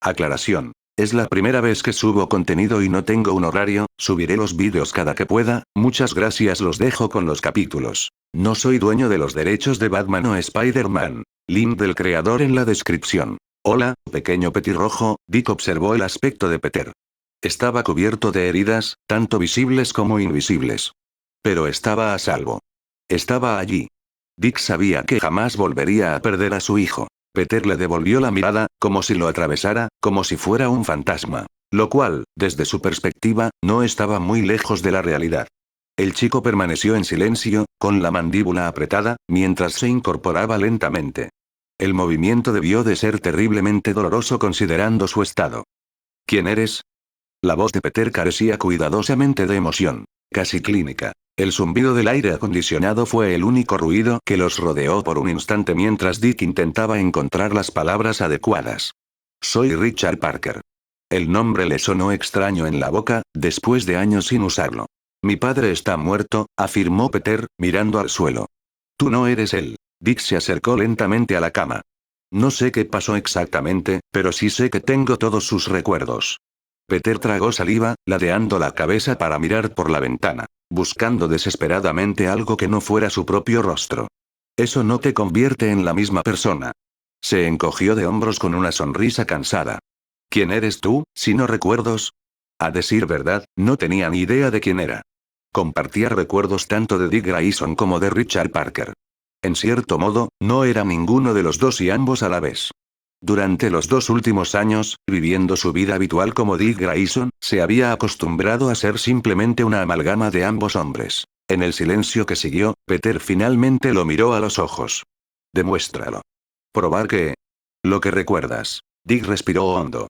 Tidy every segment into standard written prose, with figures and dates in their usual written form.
Aclaración. Es la primera vez que subo contenido y no tengo un horario, subiré los vídeos cada que pueda, muchas gracias, los dejo con los capítulos. No soy dueño de los derechos de Batman o Spider-Man. Link del creador en la descripción. Hola, pequeño petirrojo, Dick observó el aspecto de Peter. Estaba cubierto de heridas, tanto visibles como invisibles. Pero estaba a salvo. Estaba allí. Dick sabía que jamás volvería a perder a su hijo. Peter le devolvió la mirada, como si lo atravesara, como si fuera un fantasma. Lo cual, desde su perspectiva, no estaba muy lejos de la realidad. El chico permaneció en silencio, con la mandíbula apretada, mientras se incorporaba lentamente. El movimiento debió de ser terriblemente doloroso considerando su estado. ¿Quién eres? La voz de Peter carecía cuidadosamente de emoción. Casi clínica. El zumbido del aire acondicionado fue el único ruido que los rodeó por un instante mientras Dick intentaba encontrar las palabras adecuadas. Soy Richard Parker. El nombre le sonó extraño en la boca, después de años sin usarlo. Mi padre está muerto, afirmó Peter, mirando al suelo. Tú no eres él. Dick se acercó lentamente a la cama. No sé qué pasó exactamente, pero sí sé que tengo todos sus recuerdos. Peter tragó saliva, ladeando la cabeza para mirar por la ventana, buscando desesperadamente algo que no fuera su propio rostro. Eso no te convierte en la misma persona. Se encogió de hombros con una sonrisa cansada. ¿Quién eres tú, si no recuerdos? A decir verdad, no tenía ni idea de quién era. Compartía recuerdos tanto de Dick Grayson como de Richard Parker. En cierto modo, no era ninguno de los dos y ambos a la vez. Durante los 2 últimos años, viviendo su vida habitual como Dick Grayson, se había acostumbrado a ser simplemente una amalgama de ambos hombres. En el silencio que siguió, Peter finalmente lo miró a los ojos. Demuéstralo. ¿Probar qué? Lo que recuerdas. Dick respiró hondo.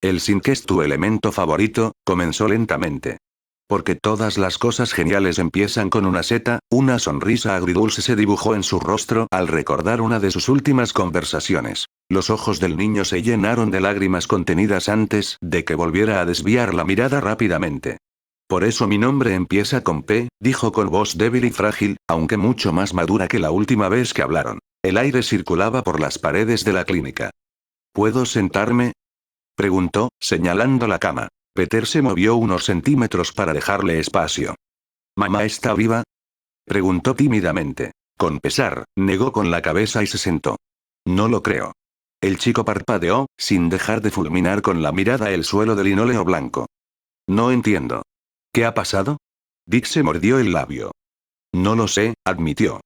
El zinc es tu elemento favorito, comenzó lentamente. Porque todas las cosas geniales empiezan con una seta, una sonrisa agridulce se dibujó en su rostro al recordar una de sus últimas conversaciones. Los ojos del niño se llenaron de lágrimas contenidas antes de que volviera a desviar la mirada rápidamente. Por eso mi nombre empieza con P, dijo con voz débil y frágil, aunque mucho más madura que la última vez que hablaron. El aire circulaba por las paredes de la clínica. ¿Puedo sentarme? Preguntó, señalando la cama. Peter se movió unos centímetros para dejarle espacio. ¿Mamá está viva? Preguntó tímidamente. Con pesar, negó con la cabeza y se sentó. No lo creo. El chico parpadeó, sin dejar de fulminar con la mirada el suelo de linóleo blanco. No entiendo. ¿Qué ha pasado? Dick se mordió el labio. No lo sé, admitió.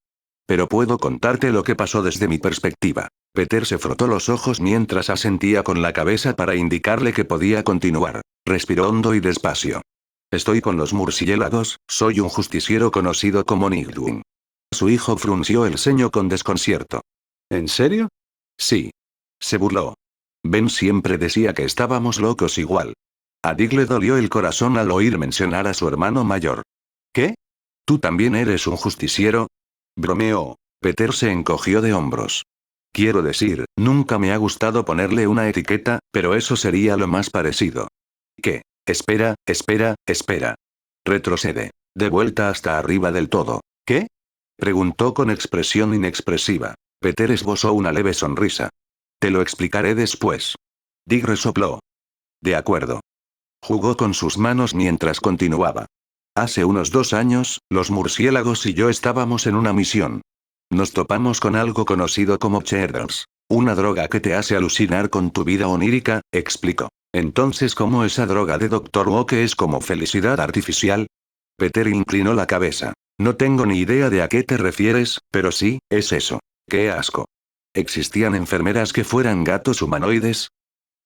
Pero puedo contarte lo que pasó desde mi perspectiva. Peter se frotó los ojos mientras asentía con la cabeza para indicarle que podía continuar. Respiró hondo y despacio. Estoy con los murciélagos, soy un justiciero conocido como Nightwing. Su hijo frunció el ceño con desconcierto. ¿En serio? Sí. Se burló. Ben siempre decía que estábamos locos igual. A Dick le dolió el corazón al oír mencionar a su hermano mayor. ¿Qué? ¿Tú también eres un justiciero? Bromeó. Peter se encogió de hombros. Quiero decir, nunca me ha gustado ponerle una etiqueta, pero eso sería lo más parecido. ¿Qué? Espera, espera, espera. Retrocede. De vuelta hasta arriba del todo. ¿Qué? Preguntó con expresión inexpresiva. Peter esbozó una leve sonrisa. Te lo explicaré después. Dick resopló. De acuerdo. Jugó con sus manos mientras continuaba. Hace unos 2 años, los murciélagos y yo estábamos en una misión. Nos topamos con algo conocido como Cheddars. Una droga que te hace alucinar con tu vida onírica, explicó. Entonces, ¿cómo esa droga de Dr. Oak es como felicidad artificial? Peter inclinó la cabeza. No tengo ni idea de a qué te refieres, pero sí, es eso. ¡Qué asco! ¿Existían enfermeras que fueran gatos humanoides?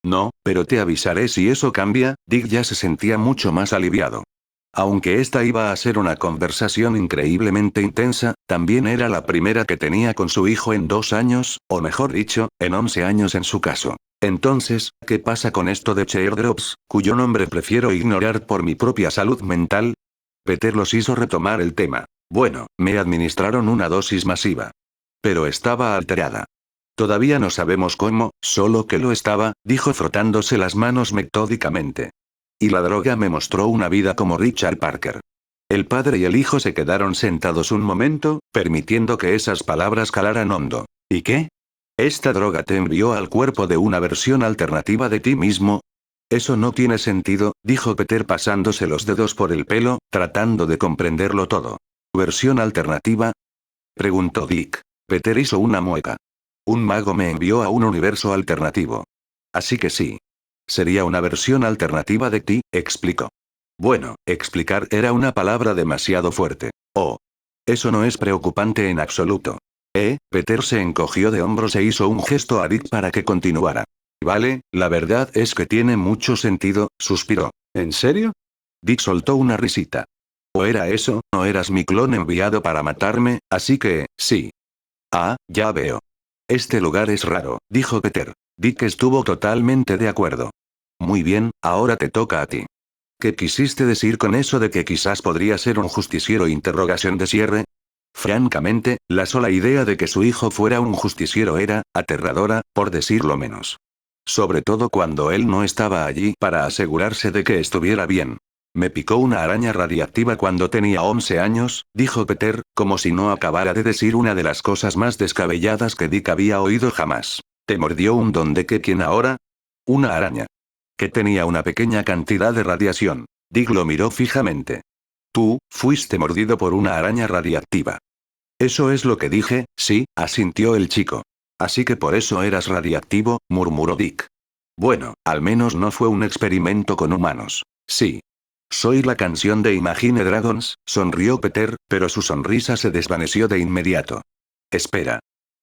No, pero te avisaré si eso cambia. Dick ya se sentía mucho más aliviado. Aunque esta iba a ser una conversación increíblemente intensa, también era la primera que tenía con su hijo en 2 años, o mejor dicho, en 11 años en su caso. Entonces, ¿qué pasa con esto de Teardrops, cuyo nombre prefiero ignorar por mi propia salud mental? Peter los hizo retomar el tema. Bueno, me administraron una dosis masiva. Pero estaba alterada. Todavía no sabemos cómo, solo que lo estaba, dijo frotándose las manos metódicamente. Y la droga me mostró una vida como Richard Parker. El padre y el hijo se quedaron sentados un momento, permitiendo que esas palabras calaran hondo. ¿Y qué? ¿Esta droga te envió al cuerpo de una versión alternativa de ti mismo? Eso no tiene sentido, dijo Peter pasándose los dedos por el pelo, tratando de comprenderlo todo. ¿Versión alternativa? Preguntó Dick. Peter hizo una mueca. Un mago me envió a un universo alternativo. Así que sí. Sería una versión alternativa de ti, explicó. Bueno, explicar era una palabra demasiado fuerte. Oh. Eso no es preocupante en absoluto. Peter se encogió de hombros e hizo un gesto a Dick para que continuara. Vale, la verdad es que tiene mucho sentido, suspiró. ¿En serio? Dick soltó una risita. O era eso, o eras mi clon enviado para matarme, así que, sí. Ah, ya veo. Este lugar es raro, dijo Peter. Dick estuvo totalmente de acuerdo. Muy bien, ahora te toca a ti. ¿Qué quisiste decir con eso de que quizás podría ser un justiciero? Interrogación de cierre. Francamente, la sola idea de que su hijo fuera un justiciero era aterradora, por decirlo menos. Sobre todo cuando él no estaba allí para asegurarse de que estuviera bien. Me picó una araña radiactiva cuando tenía 11 años, dijo Peter, como si no acabara de decir una de las cosas más descabelladas que Dick había oído jamás. ¿Te mordió un don de que quién ahora? Una araña. Que tenía una pequeña cantidad de radiación. Dick lo miró fijamente. Tú, fuiste mordido por una araña radiactiva. Eso es lo que dije, sí, asintió el chico. Así que por eso eras radiactivo, murmuró Dick. Bueno, al menos no fue un experimento con humanos. Sí. Soy la canción de Imagine Dragons, sonrió Peter, pero su sonrisa se desvaneció de inmediato. Espera.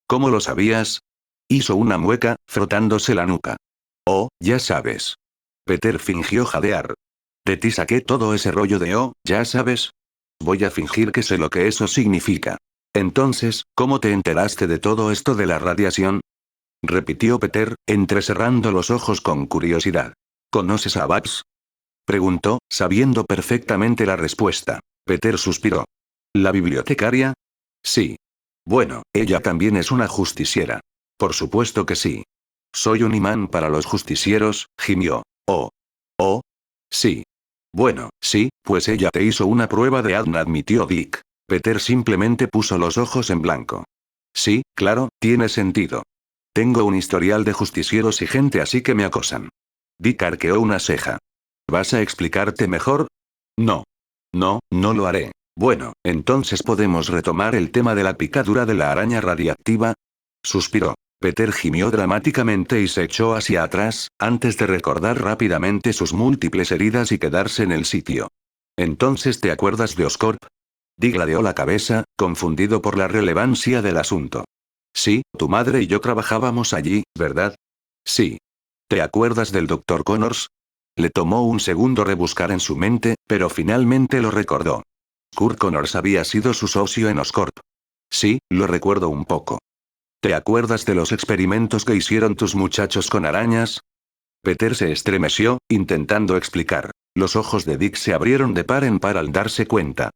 ¿Cómo lo sabías? Hizo una mueca, frotándose la nuca. Oh, ya sabes. Peter fingió jadear. De ti saqué todo ese rollo de ya sabes. Voy a fingir que sé lo que eso significa. Entonces, ¿cómo te enteraste de todo esto de la radiación? Repitió Peter, entrecerrando los ojos con curiosidad. ¿Conoces a Babs? Preguntó, sabiendo perfectamente la respuesta. Peter suspiró. ¿La bibliotecaria? Sí. Bueno, ella también es una justiciera. Por supuesto que sí. Soy un imán para los justicieros, gimió. Oh. Oh. Sí. Bueno, sí, pues ella te hizo una prueba de ADN, admitió Dick. Peter simplemente puso los ojos en blanco. Sí, claro, tiene sentido. Tengo un historial de justicieros y gente así que me acosan. Dick arqueó una ceja. ¿Vas a explicarte mejor? No. No, no lo haré. Bueno, entonces podemos retomar el tema de la picadura de la araña radiactiva. Suspiró. Peter gimió dramáticamente y se echó hacia atrás, antes de recordar rápidamente sus múltiples heridas y quedarse en el sitio. ¿Entonces te acuerdas de Oscorp? Dick ladeó la cabeza, confundido por la relevancia del asunto. Sí, tu madre y yo trabajábamos allí, ¿verdad? Sí. ¿Te acuerdas del Dr. Connors? Le tomó un segundo rebuscar en su mente, pero finalmente lo recordó. Kurt Connors había sido su socio en Oscorp. Sí, lo recuerdo un poco. ¿Te acuerdas de los experimentos que hicieron tus muchachos con arañas? Peter se estremeció, intentando explicar. Los ojos de Dick se abrieron de par en par al darse cuenta.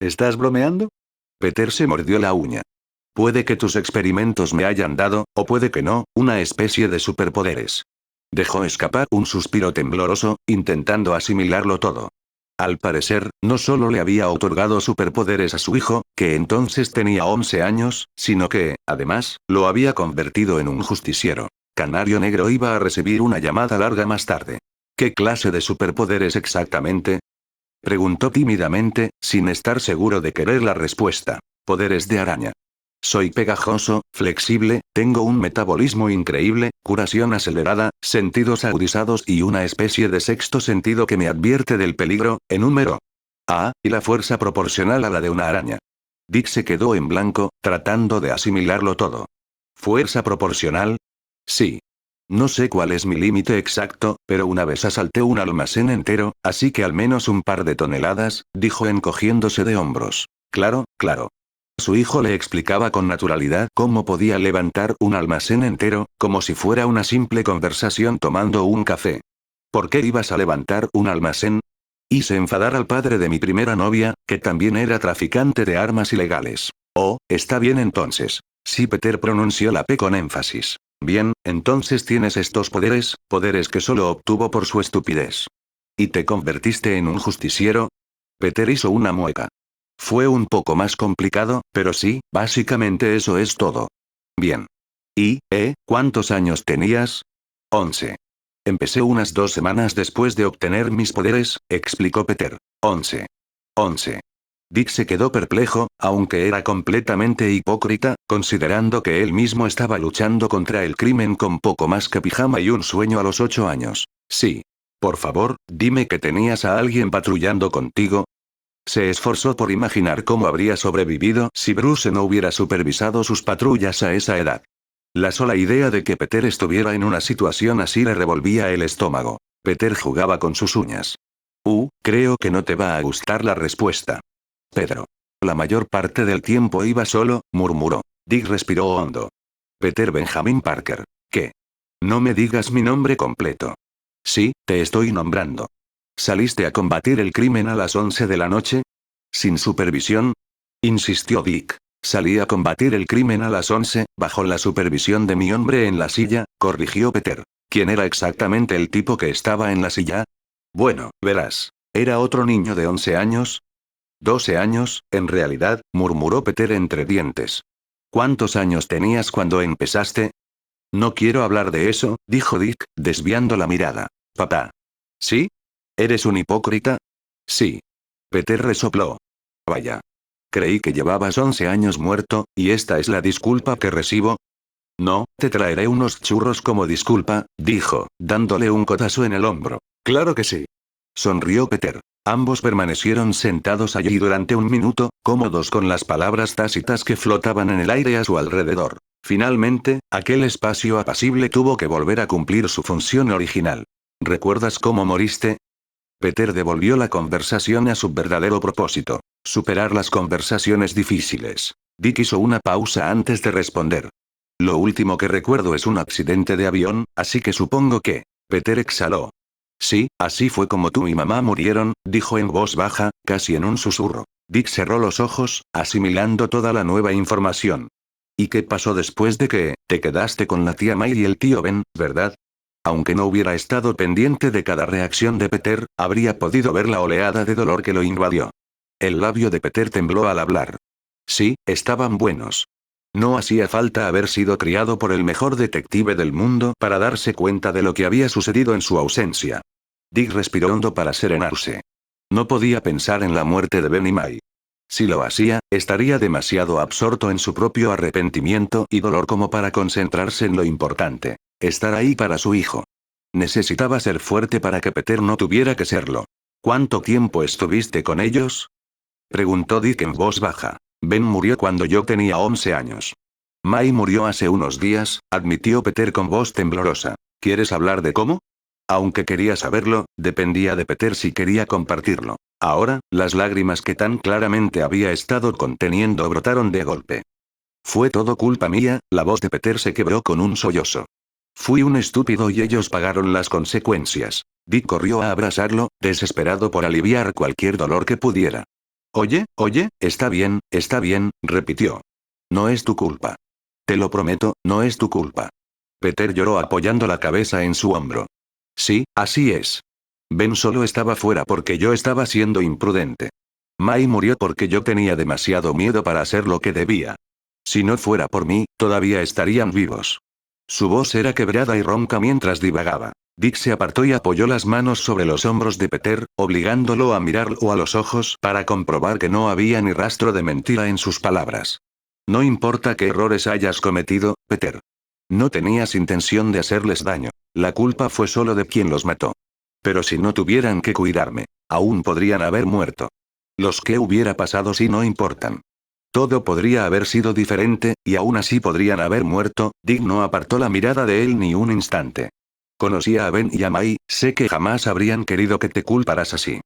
¿Estás bromeando? Peter se mordió la uña. Puede que tus experimentos me hayan dado, o puede que no, una especie de superpoderes. Dejó escapar un suspiro tembloroso, intentando asimilarlo todo. Al parecer, no solo le había otorgado superpoderes a su hijo, que entonces tenía 11 años, sino que, además, lo había convertido en un justiciero. Canario Negro iba a recibir una llamada larga más tarde. ¿Qué clase de superpoderes exactamente? Preguntó tímidamente, sin estar seguro de querer la respuesta. Poderes de araña. Soy pegajoso, flexible, tengo un metabolismo increíble, curación acelerada, sentidos agudizados y una especie de sexto sentido que me advierte del peligro, número. Y la fuerza proporcional a la de una araña. Dick se quedó en blanco, tratando de asimilarlo todo. ¿Fuerza proporcional? Sí. No sé cuál es mi límite exacto, pero una vez asalté un almacén entero, así que al menos un par de toneladas, dijo encogiéndose de hombros. Claro, claro. Su hijo le explicaba con naturalidad cómo podía levantar un almacén entero, como si fuera una simple conversación tomando un café. ¿Por qué ibas a levantar un almacén? Hice enfadar al padre de mi primera novia, que también era traficante de armas ilegales. Oh, está bien entonces. Sí, Peter pronunció la P con énfasis. Bien, entonces tienes estos poderes, poderes que solo obtuvo por su estupidez. ¿Y te convertiste en un justiciero? Peter hizo una mueca. Fue un poco más complicado, pero sí, básicamente eso es todo. Bien. ¿Cuántos años tenías? 11. Empecé unas 2 semanas después de obtener mis poderes, explicó Peter. 11. 11. Dick se quedó perplejo, aunque era completamente hipócrita, considerando que él mismo estaba luchando contra el crimen con poco más que pijama y un sueño a los 8 años. Sí. Por favor, dime que tenías a alguien patrullando contigo. Se esforzó por imaginar cómo habría sobrevivido si Bruce no hubiera supervisado sus patrullas a esa edad. La sola idea de que Peter estuviera en una situación así le revolvía el estómago. Peter jugaba con sus uñas. Creo que no te va a gustar la respuesta. Pedro. La mayor parte del tiempo iba solo, murmuró. Dick respiró hondo. Peter Benjamin Parker. ¿Qué? No me digas mi nombre completo. Sí, te estoy nombrando. ¿Saliste a combatir el crimen a las 11 de la noche? ¿Sin supervisión? Insistió Dick. Salí a combatir el crimen a las 11, bajo la supervisión de mi hombre en la silla, corrigió Peter. ¿Quién era exactamente el tipo que estaba en la silla? Bueno, verás. ¿Era otro niño de 11 años? 12 años, en realidad, murmuró Peter entre dientes. ¿Cuántos años tenías cuando empezaste? No quiero hablar de eso, dijo Dick, desviando la mirada. Papá. ¿Sí? ¿Eres un hipócrita? Sí. Peter resopló. Vaya. Creí que llevabas 11 años muerto, y esta es la disculpa que recibo. No, te traeré unos churros como disculpa, dijo, dándole un codazo en el hombro. Claro que sí. Sonrió Peter. Ambos permanecieron sentados allí durante un minuto, cómodos con las palabras tácitas que flotaban en el aire a su alrededor. Finalmente, aquel espacio apacible tuvo que volver a cumplir su función original. ¿Recuerdas cómo moriste? Peter devolvió la conversación a su verdadero propósito. Superar las conversaciones difíciles. Dick hizo una pausa antes de responder. Lo último que recuerdo es un accidente de avión, así que supongo que... Peter exhaló. Sí, así fue como tú y mamá murieron, dijo en voz baja, casi en un susurro. Dick cerró los ojos, asimilando toda la nueva información. ¿Y qué pasó después de que te quedaste con la tía May y el tío Ben, verdad? Aunque no hubiera estado pendiente de cada reacción de Peter, habría podido ver la oleada de dolor que lo invadió. El labio de Peter tembló al hablar. Sí, estaban buenos. No hacía falta haber sido criado por el mejor detective del mundo para darse cuenta de lo que había sucedido en su ausencia. Dick respiró hondo para serenarse. No podía pensar en la muerte de Ben y May. Si lo hacía, estaría demasiado absorto en su propio arrepentimiento y dolor como para concentrarse en lo importante. Estar ahí para su hijo. Necesitaba ser fuerte para que Peter no tuviera que serlo. ¿Cuánto tiempo estuviste con ellos? Preguntó Dick en voz baja. Ben murió cuando yo tenía 11 años. May murió hace unos días, admitió Peter con voz temblorosa. ¿Quieres hablar de cómo? Aunque quería saberlo, dependía de Peter si quería compartirlo. Ahora, las lágrimas que tan claramente había estado conteniendo brotaron de golpe. Fue todo culpa mía, la voz de Peter se quebró con un sollozo. Fui un estúpido y ellos pagaron las consecuencias. Dick corrió a abrazarlo, desesperado por aliviar cualquier dolor que pudiera. Oye, está bien, repitió. No es tu culpa. Te lo prometo, no es tu culpa. Peter lloró apoyando la cabeza en su hombro. Sí, así es. Ben solo estaba fuera porque yo estaba siendo imprudente. May murió porque yo tenía demasiado miedo para hacer lo que debía. Si no fuera por mí, todavía estarían vivos. Su voz era quebrada y ronca mientras divagaba. Dick se apartó y apoyó las manos sobre los hombros de Peter, obligándolo a mirarlo a los ojos para comprobar que no había ni rastro de mentira en sus palabras. No importa qué errores hayas cometido, Peter. No tenías intención de hacerles daño. La culpa fue solo de quien los mató. Pero si no tuvieran que cuidarme, aún podrían haber muerto. Los que hubiera pasado si no importan. Todo podría haber sido diferente, y aún así podrían haber muerto. Dick no apartó la mirada de él ni un instante. Conocía a Ben y a May, sé que jamás habrían querido que te culparas así.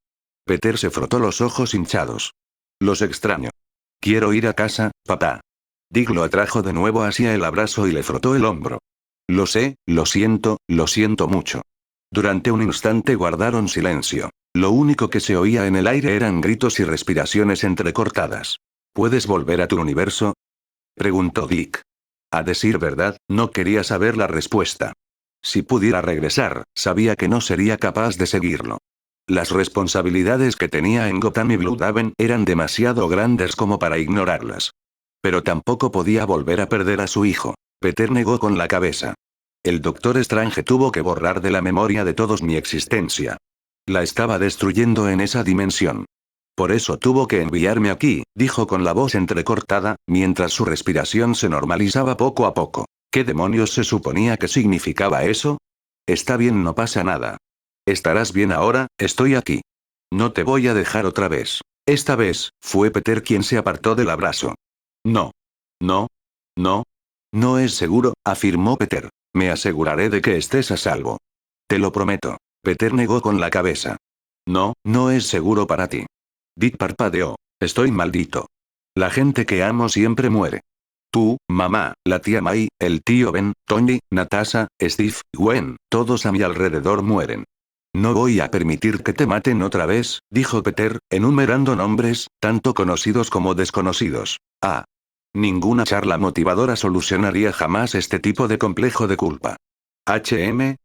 Peter se frotó los ojos hinchados. Los extraño. Quiero ir a casa, papá. Dick lo atrajo de nuevo hacia el abrazo y le frotó el hombro. Lo sé, lo siento mucho. Durante un instante guardaron silencio. Lo único que se oía en el aire eran gritos y respiraciones entrecortadas. ¿Puedes volver a tu universo? Preguntó Dick. A decir verdad, no quería saber la respuesta. Si pudiera regresar, sabía que no sería capaz de seguirlo. Las responsabilidades que tenía en Gotham y Bloodaven eran demasiado grandes como para ignorarlas. Pero tampoco podía volver a perder a su hijo. Peter negó con la cabeza. El Doctor Strange tuvo que borrar de la memoria de todos mi existencia. La estaba destruyendo en esa dimensión. Por eso tuvo que enviarme aquí, dijo con la voz entrecortada, mientras su respiración se normalizaba poco a poco. ¿Qué demonios se suponía que significaba eso? Está bien, no pasa nada. Estarás bien ahora, estoy aquí. No te voy a dejar otra vez. Esta vez, fue Peter quien se apartó del abrazo. No. No. No. No es seguro, afirmó Peter. Me aseguraré de que estés a salvo. Te lo prometo. Peter negó con la cabeza. No, no es seguro para ti. Dick parpadeó. Estoy maldito. La gente que amo siempre muere. Tú, mamá, la tía May, el tío Ben, Tony, Natasha, Steve, Gwen, todos a mi alrededor mueren. No voy a permitir que te maten otra vez, dijo Peter, enumerando nombres, tanto conocidos como desconocidos. Ah. Ninguna charla motivadora solucionaría jamás este tipo de complejo de culpa.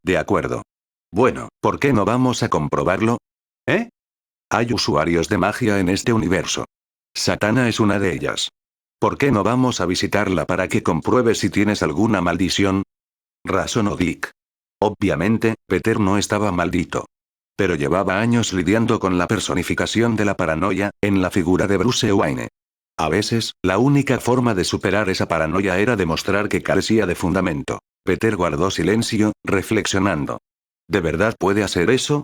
De acuerdo. Bueno, ¿por qué no vamos a comprobarlo? ¿Eh? Hay usuarios de magia en este universo. Satana es una de ellas. ¿Por qué no vamos a visitarla para que compruebe si tienes alguna maldición? Razonó Dick. Obviamente, Peter no estaba maldito. Pero llevaba años lidiando con la personificación de la paranoia, en la figura de Bruce Wayne. A veces, la única forma de superar esa paranoia era demostrar que carecía de fundamento. Peter guardó silencio, reflexionando. ¿De verdad puede hacer eso?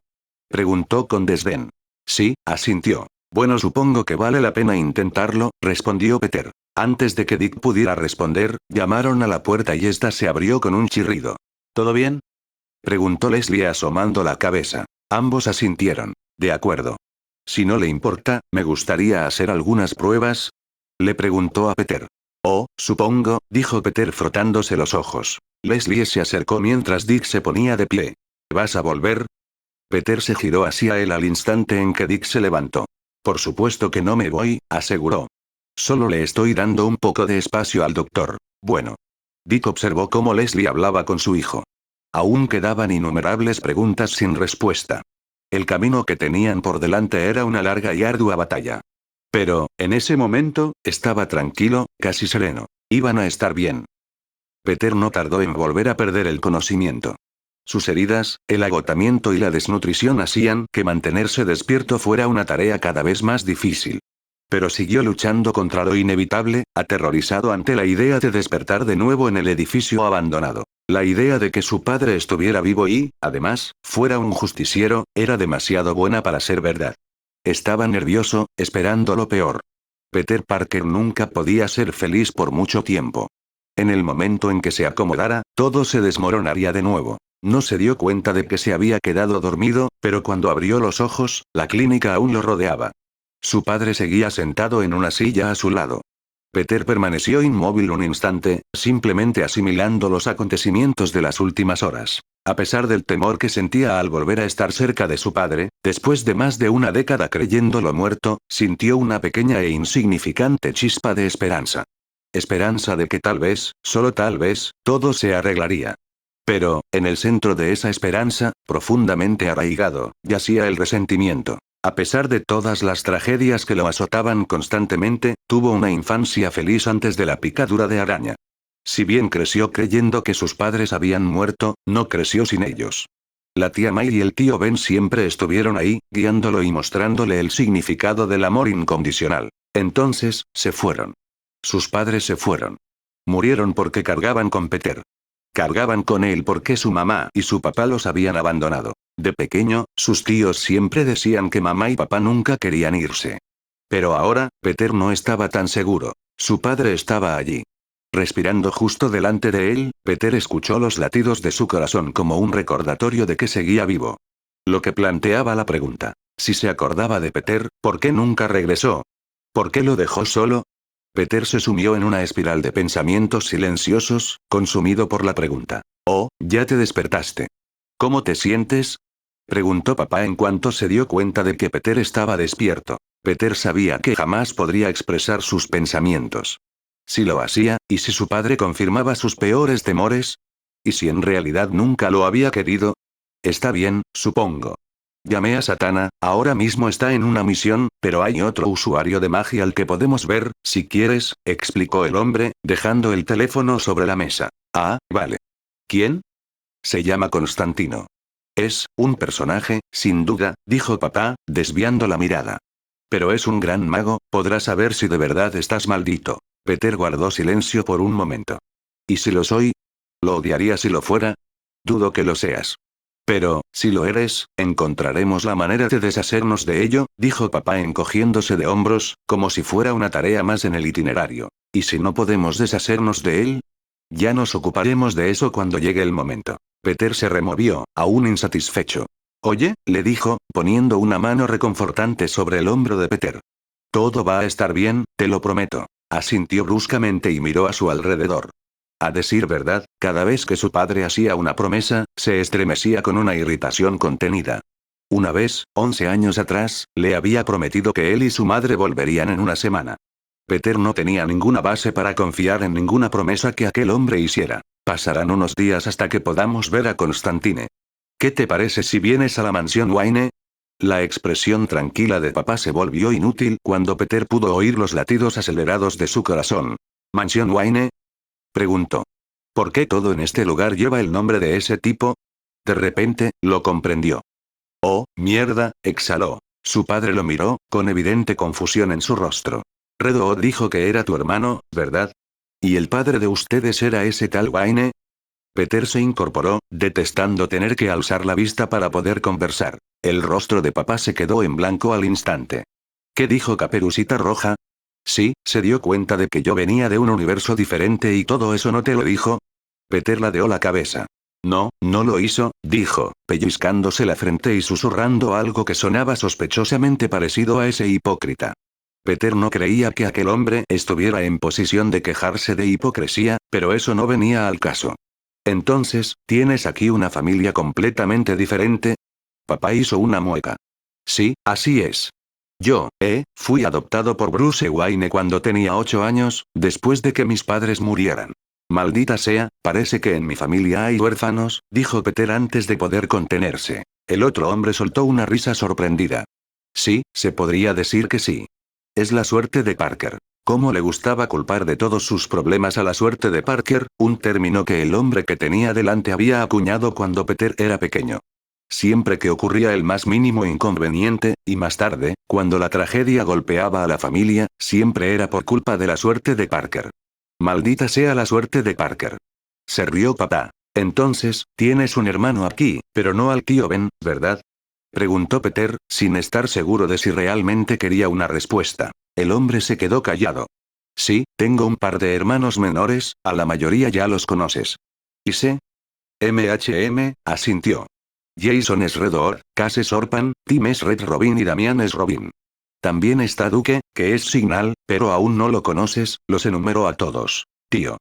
Preguntó con desdén. Sí, asintió. Bueno, supongo que vale la pena intentarlo, respondió Peter. Antes de que Dick pudiera responder, llamaron a la puerta y ésta se abrió con un chirrido. ¿Todo bien? Preguntó Leslie asomando la cabeza. Ambos asintieron. De acuerdo. Si no le importa, me gustaría hacer algunas pruebas. Le preguntó a Peter. Oh, supongo, dijo Peter frotándose los ojos. Leslie se acercó mientras Dick se ponía de pie. ¿Vas a volver? Peter se giró hacia él al instante en que Dick se levantó. Por supuesto que no me voy, aseguró. Solo le estoy dando un poco de espacio al doctor. Bueno. Dick observó cómo Leslie hablaba con su hijo. Aún quedaban innumerables preguntas sin respuesta. El camino que tenían por delante era una larga y ardua batalla. Pero, en ese momento, estaba tranquilo, casi sereno. Iban a estar bien. Peter no tardó en volver a perder el conocimiento. Sus heridas, el agotamiento y la desnutrición hacían que mantenerse despierto fuera una tarea cada vez más difícil. Pero siguió luchando contra lo inevitable, aterrorizado ante la idea de despertar de nuevo en el edificio abandonado. La idea de que su padre estuviera vivo y, además, fuera un justiciero, era demasiado buena para ser verdad. Estaba nervioso, esperando lo peor. Peter Parker nunca podía ser feliz por mucho tiempo. En el momento en que se acomodara, todo se desmoronaría de nuevo. No se dio cuenta de que se había quedado dormido, pero cuando abrió los ojos, la clínica aún lo rodeaba. Su padre seguía sentado en una silla a su lado. Peter permaneció inmóvil un instante, simplemente asimilando los acontecimientos de las últimas horas. A pesar del temor que sentía al volver a estar cerca de su padre, después de más de una década creyéndolo muerto, sintió una pequeña e insignificante chispa de esperanza. Esperanza de que tal vez, solo tal vez, todo se arreglaría. Pero, en el centro de esa esperanza, profundamente arraigado, yacía el resentimiento. A pesar de todas las tragedias que lo azotaban constantemente, tuvo una infancia feliz antes de la picadura de araña. Si bien creció creyendo que sus padres habían muerto, no creció sin ellos. La tía May y el tío Ben siempre estuvieron ahí, guiándolo y mostrándole el significado del amor incondicional. Entonces, se fueron. Sus padres se fueron. Murieron porque cargaban con Peter. Cargaban con él porque su mamá y su papá los habían abandonado. De pequeño, sus tíos siempre decían que mamá y papá nunca querían irse. Pero ahora, Peter no estaba tan seguro. Su padre estaba allí. Respirando justo delante de él, Peter escuchó los latidos de su corazón como un recordatorio de que seguía vivo. Lo que planteaba la pregunta. Si se acordaba de Peter, ¿por qué nunca regresó? ¿Por qué lo dejó solo? Peter se sumió en una espiral de pensamientos silenciosos, consumido por la pregunta. Oh, ya te despertaste. ¿Cómo te sientes? Preguntó papá en cuanto se dio cuenta de que Peter estaba despierto. Peter sabía que jamás podría expresar sus pensamientos. Si lo hacía, ¿y si su padre confirmaba sus peores temores? ¿Y si en realidad nunca lo había querido? Está bien, supongo. Llamé a Satana, ahora mismo está en una misión, pero hay otro usuario de magia al que podemos ver, si quieres, explicó el hombre, dejando el teléfono sobre la mesa. Ah, vale. ¿Quién? Se llama Constantino. Es un personaje, sin duda, dijo papá, desviando la mirada. Pero es un gran mago, podrás saber si de verdad estás maldito. Peter guardó silencio por un momento. ¿Y si lo soy? ¿Lo odiaría si lo fuera? Dudo que lo seas. Pero, si lo eres, encontraremos la manera de deshacernos de ello, dijo papá encogiéndose de hombros, como si fuera una tarea más en el itinerario. ¿Y si no podemos deshacernos de él? Ya nos ocuparemos de eso cuando llegue el momento. Peter se removió, aún insatisfecho. Oye, le dijo, poniendo una mano reconfortante sobre el hombro de Peter. Todo va a estar bien, te lo prometo. Asintió bruscamente y miró a su alrededor. A decir verdad, cada vez que su padre hacía una promesa, se estremecía con una irritación contenida. Una vez, 11 años atrás, le había prometido que él y su madre volverían en una semana. Peter no tenía ninguna base para confiar en ninguna promesa que aquel hombre hiciera. Pasarán unos días hasta que podamos ver a Constantine. ¿Qué te parece si vienes a la mansión Wayne? La expresión tranquila de papá se volvió inútil cuando Peter pudo oír los latidos acelerados de su corazón. ¿Mansión Wayne? Preguntó. ¿Por qué todo en este lugar lleva el nombre de ese tipo? De repente, lo comprendió. Oh, mierda, exhaló. Su padre lo miró, con evidente confusión en su rostro. Redwood dijo que era tu hermano, ¿verdad? ¿Y el padre de ustedes era ese tal Wayne? Peter se incorporó, detestando tener que alzar la vista para poder conversar. El rostro de papá se quedó en blanco al instante. ¿Qué dijo Caperucita Roja? Sí, se dio cuenta de que yo venía de un universo diferente y todo eso no te lo dijo. Peter ladeó la cabeza. No, no lo hizo, dijo, pellizcándose la frente y susurrando algo que sonaba sospechosamente parecido a ese hipócrita. Peter no creía que aquel hombre estuviera en posición de quejarse de hipocresía, pero eso no venía al caso. Entonces, ¿tienes aquí una familia completamente diferente? Papá hizo una mueca. Sí, así es. Yo, fui adoptado por Bruce Wayne cuando tenía 8 años, después de que mis padres murieran. Maldita sea, parece que en mi familia hay huérfanos, dijo Peter antes de poder contenerse. El otro hombre soltó una risa sorprendida. Sí, se podría decir que sí. Es la suerte de Parker. Cómo le gustaba culpar de todos sus problemas a la suerte de Parker, un término que el hombre que tenía delante había acuñado cuando Peter era pequeño. Siempre que ocurría el más mínimo inconveniente, y más tarde, cuando la tragedia golpeaba a la familia, siempre era por culpa de la suerte de Parker. Maldita sea la suerte de Parker. Se rió papá. Entonces, tienes un hermano aquí, pero no al tío Ben, ¿verdad? Preguntó Peter, sin estar seguro de si realmente quería una respuesta. El hombre se quedó callado. Sí, tengo un par de hermanos menores, a la mayoría ya los conoces. ¿Y sé? Asintió. Jason es Redor, Case es Orpan, Tim es Red Robin y Damian es Robin. También está Duke, que es Signal, pero aún no lo conoces, los enumero a todos. Tío.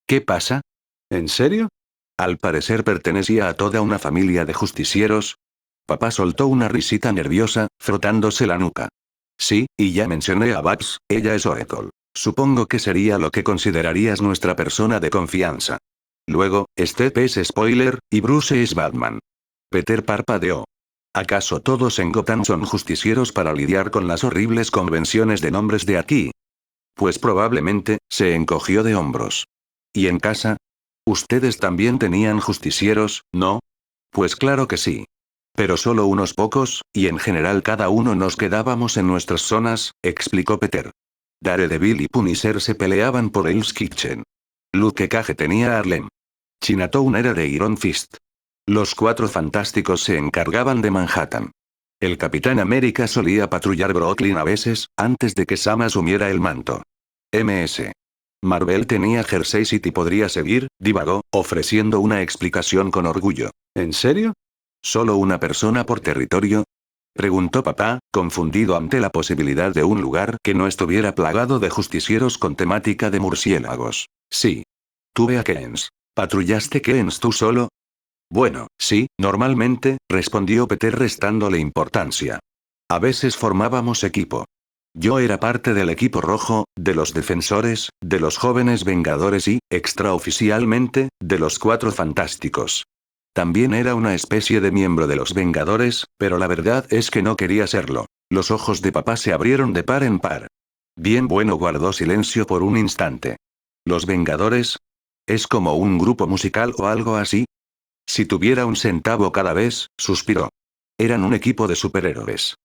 ¿Qué pasa? ¿En serio? Al parecer pertenecía a toda una familia de justicieros. Papá soltó una risita nerviosa, frotándose la nuca. Sí, y ya mencioné a Babs, ella es Oracle. Supongo que sería lo que considerarías nuestra persona de confianza. Luego, Step es Spoiler, y Bruce es Batman. Peter parpadeó. ¿Acaso todos en Gotham son justicieros para lidiar con las horribles convenciones de nombres de aquí? Pues probablemente, se encogió de hombros. ¿Y en casa? ¿Ustedes también tenían justicieros, no? Pues claro que sí. Pero solo unos pocos, y en general cada uno nos quedábamos en nuestras zonas, explicó Peter. Daredevil y Punisher se peleaban por Hell's Kitchen. Luke Cage tenía Harlem. Chinatown era de Iron Fist. Los Cuatro Fantásticos se encargaban de Manhattan. El Capitán América solía patrullar Brooklyn a veces, antes de que Sam asumiera el manto. MS. Marvel tenía Jersey City. Podría seguir, divagó, ofreciendo una explicación con orgullo. ¿En serio? ¿Solo una persona por territorio? Preguntó papá, confundido ante la posibilidad de un lugar que no estuviera plagado de justicieros con temática de murciélagos. Sí. Tuve a Keynes. ¿Patrullaste Keynes tú solo? Bueno, sí, normalmente, respondió Peter restándole importancia. A veces formábamos equipo. Yo era parte del equipo rojo, de los defensores, de los jóvenes vengadores y, extraoficialmente, de los Cuatro Fantásticos. También era una especie de miembro de los Vengadores, pero la verdad es que no quería serlo. Los ojos de papá se abrieron de par en par. Bien, bueno, guardó silencio por un instante. ¿Los Vengadores? ¿Es como un grupo musical o algo así? Si tuviera un centavo cada vez, suspiró. Eran un equipo de superhéroes.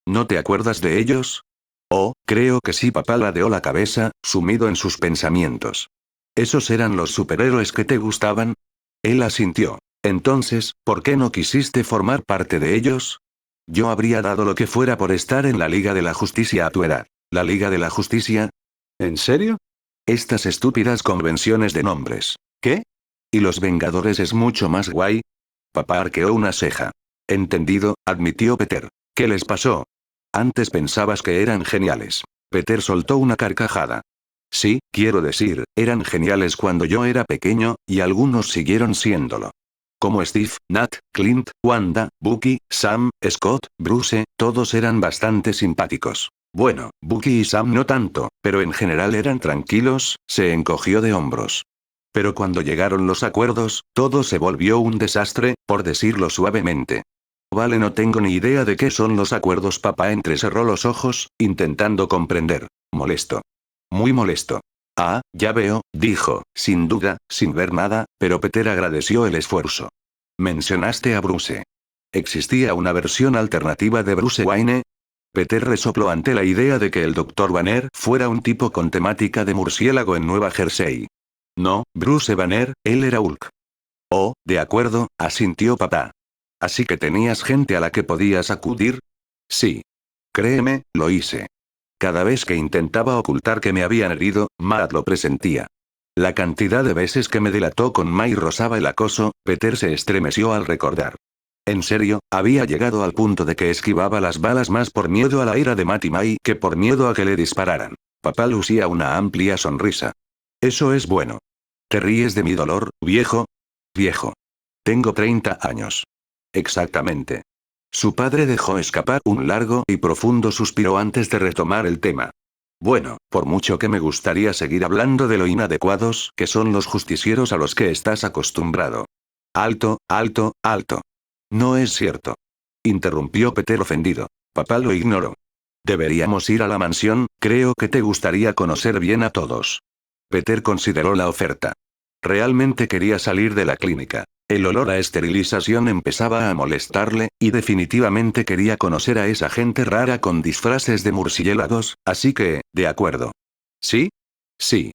¿No te acuerdas de ellos? Oh, creo que sí, papá ladeó la cabeza, sumido en sus pensamientos. ¿Esos eran los superhéroes que te gustaban? Él asintió. Entonces, ¿por qué no quisiste formar parte de ellos? Yo habría dado lo que fuera por estar en la Liga de la Justicia a tu edad. ¿La Liga de la Justicia? ¿En serio? Estas estúpidas convenciones de nombres. ¿Qué? ¿Y los Vengadores es mucho más guay? Papá arqueó una ceja. Entendido, admitió Peter. ¿Qué les pasó? Antes pensabas que eran geniales. Peter soltó una carcajada. Sí, quiero decir, eran geniales cuando yo era pequeño, y algunos siguieron siéndolo. Como Steve, Nat, Clint, Wanda, Bucky, Sam, Scott, Bruce, todos eran bastante simpáticos. Bueno, Bucky y Sam no tanto, pero en general eran tranquilos, se encogió de hombros. Pero cuando llegaron los acuerdos, todo se volvió un desastre, por decirlo suavemente. Vale, no tengo ni idea de qué son los acuerdos. Papá entrecerró los ojos, intentando comprender. Molesto. Muy molesto. Ah, ya veo, dijo, sin duda, sin ver nada, pero Peter agradeció el esfuerzo. Mencionaste a Bruce. ¿Existía una versión alternativa de Bruce Wayne? Peter resopló ante la idea de que el Dr. Banner fuera un tipo con temática de murciélago en Nueva Jersey. No, Bruce Banner, él era Hulk. Oh, de acuerdo, asintió papá. ¿Así que tenías gente a la que podías acudir? Sí. Créeme, lo hice. Cada vez que intentaba ocultar que me habían herido, Matt lo presentía. La cantidad de veces que me delató con May rozaba el acoso. Peter se estremeció al recordar. En serio, había llegado al punto de que esquivaba las balas más por miedo a la ira de Matt y May que por miedo a que le dispararan. Papá lucía una amplia sonrisa. Eso es bueno. ¿Te ríes de mi dolor, viejo? Viejo. Tengo 30 años. Exactamente. Su padre dejó escapar un largo y profundo suspiro antes de retomar el tema. Bueno, por mucho que me gustaría seguir hablando de lo inadecuados que son los justicieros a los que estás acostumbrado. Alto, alto, alto. No es cierto. Interrumpió Peter ofendido. Papá lo ignoró. Deberíamos ir a la mansión, creo que te gustaría conocer bien a todos. Peter consideró la oferta. Realmente quería salir de la clínica. El olor a esterilización empezaba a molestarle, y definitivamente quería conocer a esa gente rara con disfraces de murciélagos, así que, de acuerdo. ¿Sí? Sí.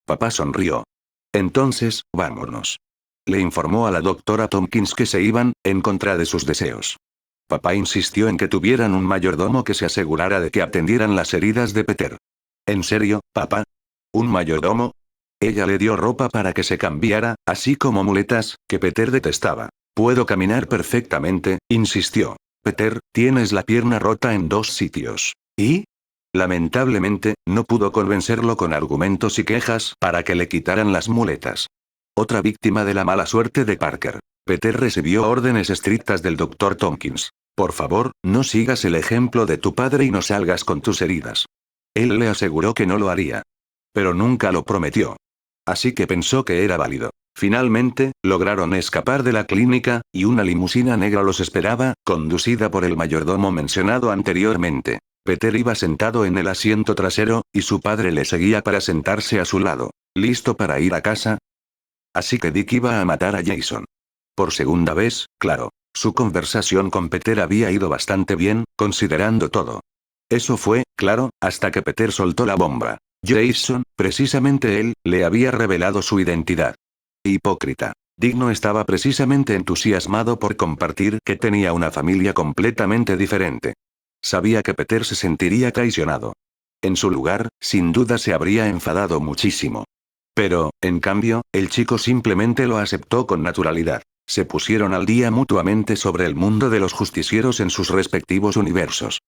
Papá sonrió. Entonces, vámonos. Le informó a la doctora Tompkins que se iban, en contra de sus deseos. Papá insistió en que tuvieran un mayordomo que se asegurara de que atendieran las heridas de Peter. ¿En serio, papá? ¿Un mayordomo? Ella le dio ropa para que se cambiara, así como muletas, que Peter detestaba. Puedo caminar perfectamente, insistió. Peter, tienes la pierna rota en 2 sitios. ¿Y? Lamentablemente, no pudo convencerlo con argumentos y quejas para que le quitaran las muletas. Otra víctima de la mala suerte de Parker. Peter recibió órdenes estrictas del Dr. Tompkins. Por favor, no sigas el ejemplo de tu padre y no salgas con tus heridas. Él le aseguró que no lo haría. Pero nunca lo prometió. Así que pensó que era válido. Finalmente, lograron escapar de la clínica, y una limusina negra los esperaba, conducida por el mayordomo mencionado anteriormente. Peter iba sentado en el asiento trasero, y su padre le seguía para sentarse a su lado. ¿Listo para ir a casa? Así que Dick iba a matar a Jason. Por segunda vez, claro. Su conversación con Peter había ido bastante bien, considerando todo. Eso fue, claro, hasta que Peter soltó la bomba. Jason, precisamente él, le había revelado su identidad. Hipócrita. Dick no estaba precisamente entusiasmado por compartir que tenía una familia completamente diferente. Sabía que Peter se sentiría traicionado. En su lugar, sin duda se habría enfadado muchísimo. Pero, en cambio, el chico simplemente lo aceptó con naturalidad. Se pusieron al día mutuamente sobre el mundo de los justicieros en sus respectivos universos.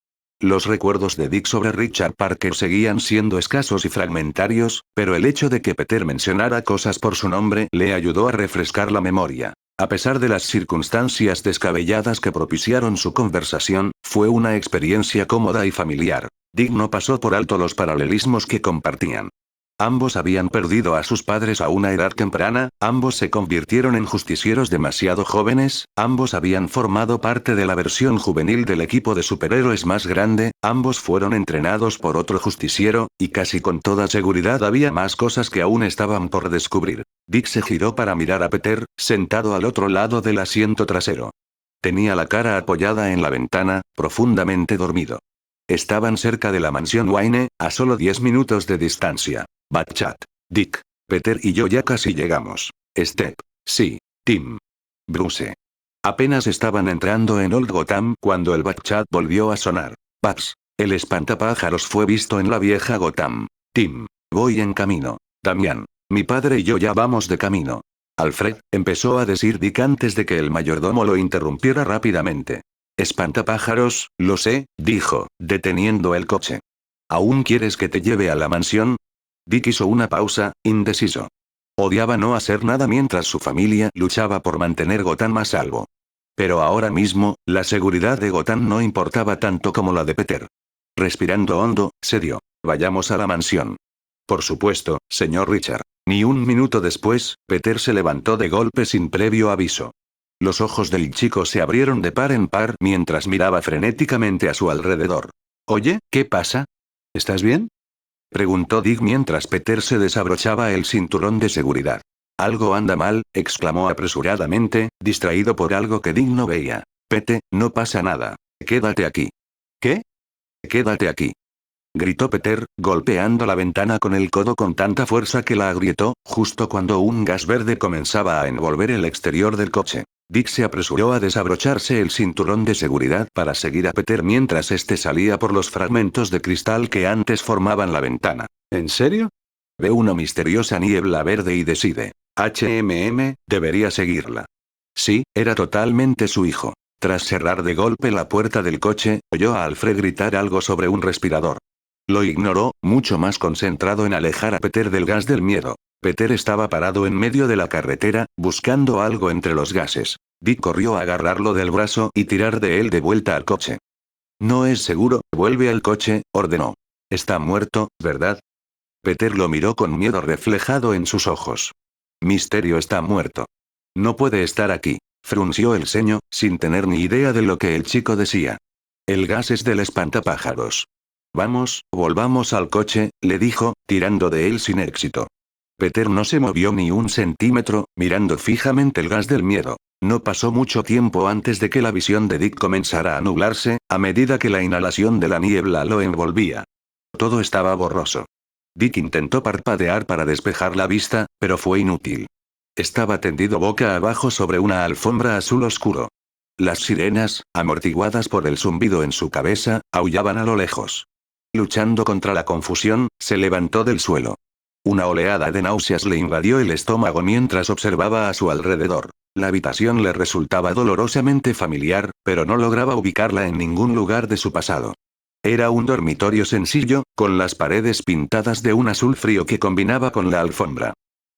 Los recuerdos de Dick sobre Richard Parker seguían siendo escasos y fragmentarios, pero el hecho de que Peter mencionara cosas por su nombre le ayudó a refrescar la memoria. A pesar de las circunstancias descabelladas que propiciaron su conversación, fue una experiencia cómoda y familiar. Dick no pasó por alto los paralelismos que compartían. Ambos habían perdido a sus padres a una edad temprana, ambos se convirtieron en justicieros demasiado jóvenes, ambos habían formado parte de la versión juvenil del equipo de superhéroes más grande, ambos fueron entrenados por otro justiciero, y casi con toda seguridad había más cosas que aún estaban por descubrir. Dick se giró para mirar a Peter, sentado al otro lado del asiento trasero. Tenía la cara apoyada en la ventana, profundamente dormido. Estaban cerca de la mansión Wayne, a solo 10 minutos de distancia. Batchat. Dick. Peter y yo ya casi llegamos. Step. Sí. Tim. Bruce. Apenas estaban entrando en Old Gotham cuando el Batchat volvió a sonar. Bats. El espantapájaros fue visto en la vieja Gotham. Tim. Voy en camino. Damián. Mi padre y yo ya vamos de camino. Alfred, empezó a decir Dick antes de que el mayordomo lo interrumpiera rápidamente. Espantapájaros, lo sé, dijo, deteniendo el coche. ¿Aún quieres que te lleve a la mansión? Dick hizo una pausa, indeciso. Odiaba no hacer nada mientras su familia luchaba por mantener Gotham a salvo. Pero ahora mismo, la seguridad de Gotham no importaba tanto como la de Peter. Respirando hondo, se dio. Vayamos a la mansión. Por supuesto, señor Richard. Ni un minuto después, Peter se levantó de golpe sin previo aviso. Los ojos del chico se abrieron de par en par mientras miraba frenéticamente a su alrededor. Oye, ¿qué pasa? ¿Estás bien? Preguntó Dick mientras Peter se desabrochaba el cinturón de seguridad. Algo anda mal, exclamó apresuradamente, distraído por algo que Dick no veía. Pete, no pasa nada. Quédate aquí. ¿Qué? Quédate aquí. Gritó Peter, golpeando la ventana con el codo con tanta fuerza que la agrietó, justo cuando un gas verde comenzaba a envolver el exterior del coche. Dick se apresuró a desabrocharse el cinturón de seguridad para seguir a Peter mientras este salía por los fragmentos de cristal que antes formaban la ventana. ¿En serio? Ve una misteriosa niebla verde y decide. Debería seguirla. Sí, era totalmente su hijo. Tras cerrar de golpe la puerta del coche, oyó a Alfred gritar algo sobre un respirador. Lo ignoró, mucho más concentrado en alejar a Peter del gas del miedo. Peter estaba parado en medio de la carretera, buscando algo entre los gases. Dick corrió a agarrarlo del brazo y tirar de él de vuelta al coche. No es seguro, vuelve al coche, ordenó. Está muerto, ¿verdad? Peter lo miró con miedo reflejado en sus ojos. Misterio está muerto. No puede estar aquí. Frunció el ceño, sin tener ni idea de lo que el chico decía. El gas es del espantapájaros. Vamos, volvamos al coche, le dijo, tirando de él sin éxito. Peter no se movió ni un centímetro, mirando fijamente el gas del miedo. No pasó mucho tiempo antes de que la visión de Dick comenzara a nublarse, a medida que la inhalación de la niebla lo envolvía. Todo estaba borroso. Dick intentó parpadear para despejar la vista, pero fue inútil. Estaba tendido boca abajo sobre una alfombra azul oscuro. Las sirenas, amortiguadas por el zumbido en su cabeza, aullaban a lo lejos. Luchando contra la confusión, se levantó del suelo. Una oleada de náuseas le invadió el estómago mientras observaba a su alrededor. La habitación le resultaba dolorosamente familiar, pero no lograba ubicarla en ningún lugar de su pasado. Era un dormitorio sencillo, con las paredes pintadas de un azul frío que combinaba con la alfombra.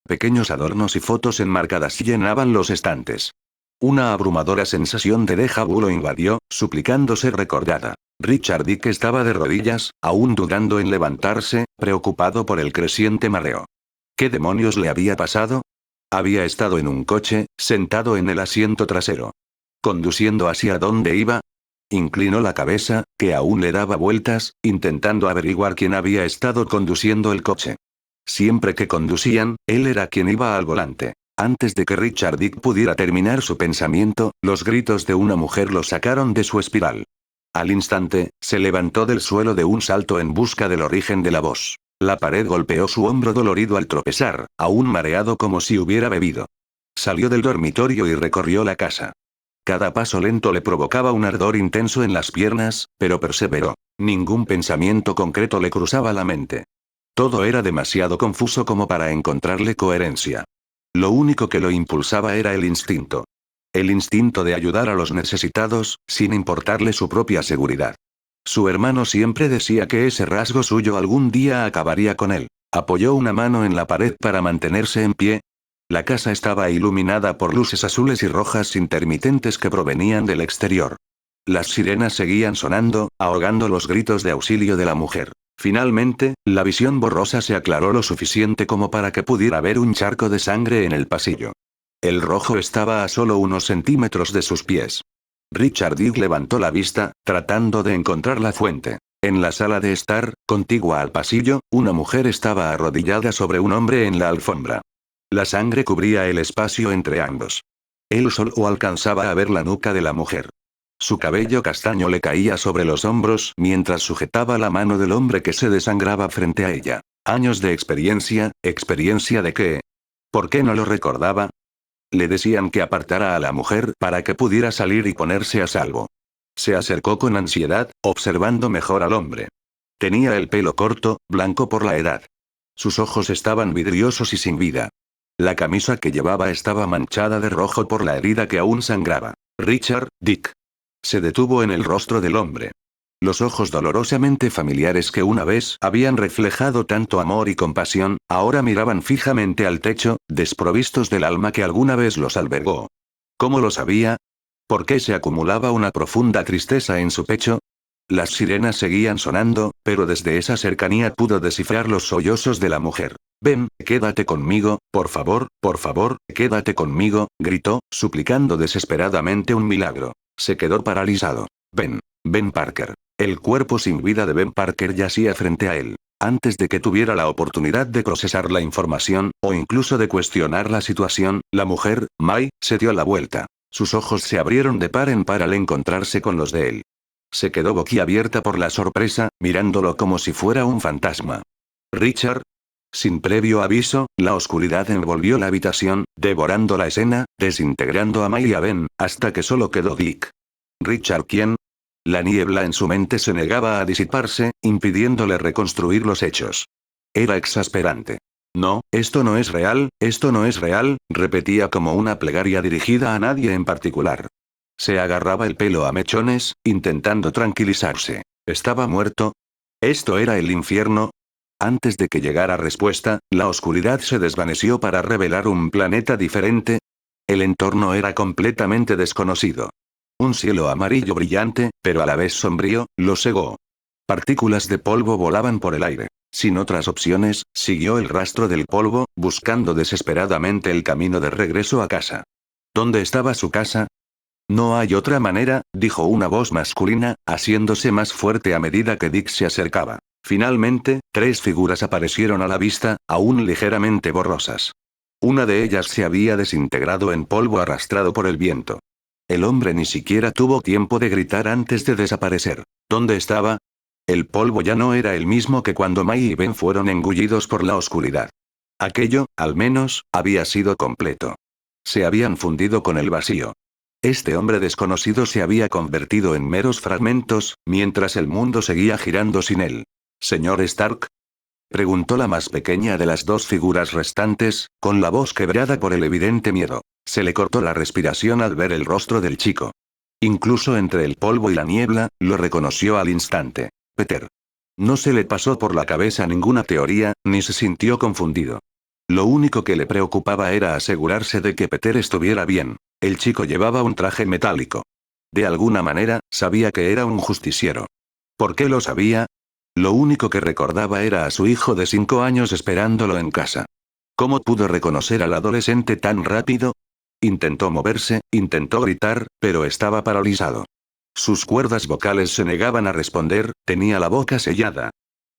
Pequeños adornos y fotos enmarcadas llenaban los estantes. Una abrumadora sensación de déjà vu lo invadió, suplicando ser recordada. Richard Dick estaba de rodillas, aún dudando en levantarse, preocupado por el creciente mareo. ¿Qué demonios le había pasado? Había estado en un coche, sentado en el asiento trasero. ¿Conduciendo hacia dónde iba? Inclinó la cabeza, que aún le daba vueltas, intentando averiguar quién había estado conduciendo el coche. Siempre que conducían, él era quien iba al volante. Antes de que Richard Dick pudiera terminar su pensamiento, los gritos de una mujer lo sacaron de su espiral. Al instante, se levantó del suelo de un salto en busca del origen de la voz. La pared golpeó su hombro dolorido al tropezar, aún mareado como si hubiera bebido. Salió del dormitorio y recorrió la casa. Cada paso lento le provocaba un ardor intenso en las piernas, pero perseveró. Ningún pensamiento concreto le cruzaba la mente. Todo era demasiado confuso como para encontrarle coherencia. Lo único que lo impulsaba era el instinto. El instinto de ayudar a los necesitados, sin importarle su propia seguridad. Su hermano siempre decía que ese rasgo suyo algún día acabaría con él. Apoyó una mano en la pared para mantenerse en pie. La casa estaba iluminada por luces azules y rojas intermitentes que provenían del exterior. Las sirenas seguían sonando, ahogando los gritos de auxilio de la mujer. Finalmente, la visión borrosa se aclaró lo suficiente como para que pudiera ver un charco de sangre en el pasillo. El rojo estaba a solo unos centímetros de sus pies. Richard Dick levantó la vista, tratando de encontrar la fuente. En la sala de estar, contigua al pasillo, una mujer estaba arrodillada sobre un hombre en la alfombra. La sangre cubría el espacio entre ambos. Él solo alcanzaba a ver la nuca de la mujer. Su cabello castaño le caía sobre los hombros mientras sujetaba la mano del hombre que se desangraba frente a ella. Años de experiencia, ¿experiencia de qué? ¿Por qué no lo recordaba? Le decían que apartara a la mujer para que pudiera salir y ponerse a salvo. Se acercó con ansiedad, observando mejor al hombre. Tenía el pelo corto, blanco por la edad. Sus ojos estaban vidriosos y sin vida. La camisa que llevaba estaba manchada de rojo por la herida que aún sangraba. Richard Dick. Se detuvo en el rostro del hombre. Los ojos dolorosamente familiares que una vez habían reflejado tanto amor y compasión, ahora miraban fijamente al techo, desprovistos del alma que alguna vez los albergó. ¿Cómo lo sabía? ¿Por qué se acumulaba una profunda tristeza en su pecho? Las sirenas seguían sonando, pero desde esa cercanía pudo descifrar los sollozos de la mujer. «Ven, quédate conmigo, por favor, quédate conmigo», gritó, suplicando desesperadamente un milagro. Se quedó paralizado. Ben Parker. El cuerpo sin vida de Ben Parker yacía frente a él. Antes de que tuviera la oportunidad de procesar la información, o incluso de cuestionar la situación, la mujer, May, se dio la vuelta. Sus ojos se abrieron de par en par al encontrarse con los de él. Se quedó boquiabierta por la sorpresa, mirándolo como si fuera un fantasma. «Richard». Sin previo aviso, la oscuridad envolvió la habitación, devorando la escena, desintegrando a May y a Ben, hasta que solo quedó Dick. ¿Richard quién? La niebla en su mente se negaba a disiparse, impidiéndole reconstruir los hechos. Era exasperante. «No, esto no es real, repetía como una plegaria dirigida a nadie en particular. Se agarraba el pelo a mechones, intentando tranquilizarse. ¿Estaba muerto? ¿Esto era el infierno? Antes de que llegara respuesta, la oscuridad se desvaneció para revelar un planeta diferente. El entorno era completamente desconocido. Un cielo amarillo brillante, pero a la vez sombrío, lo cegó. Partículas de polvo volaban por el aire. Sin otras opciones, siguió el rastro del polvo, buscando desesperadamente el camino de regreso a casa. ¿Dónde estaba su casa? «No hay otra manera», dijo una voz masculina, haciéndose más fuerte a medida que Dick se acercaba. Finalmente, 3 figuras aparecieron a la vista, aún ligeramente borrosas. Una de ellas se había desintegrado en polvo arrastrado por el viento. El hombre ni siquiera tuvo tiempo de gritar antes de desaparecer. ¿Dónde estaba? El polvo ya no era el mismo que cuando May y Ben fueron engullidos por la oscuridad. Aquello, al menos, había sido completo. Se habían fundido con el vacío. Este hombre desconocido se había convertido en meros fragmentos, mientras el mundo seguía girando sin él. «¿Señor Stark?», preguntó la más pequeña de las 2 figuras restantes, con la voz quebrada por el evidente miedo. Se le cortó la respiración al ver el rostro del chico. Incluso entre el polvo y la niebla, lo reconoció al instante. Peter. No se le pasó por la cabeza ninguna teoría, ni se sintió confundido. Lo único que le preocupaba era asegurarse de que Peter estuviera bien. El chico llevaba un traje metálico. De alguna manera, sabía que era un justiciero. ¿Por qué lo sabía? Lo único que recordaba era a su hijo de 5 años esperándolo en casa. ¿Cómo pudo reconocer al adolescente tan rápido? Intentó moverse, intentó gritar, pero estaba paralizado. Sus cuerdas vocales se negaban a responder, tenía la boca sellada.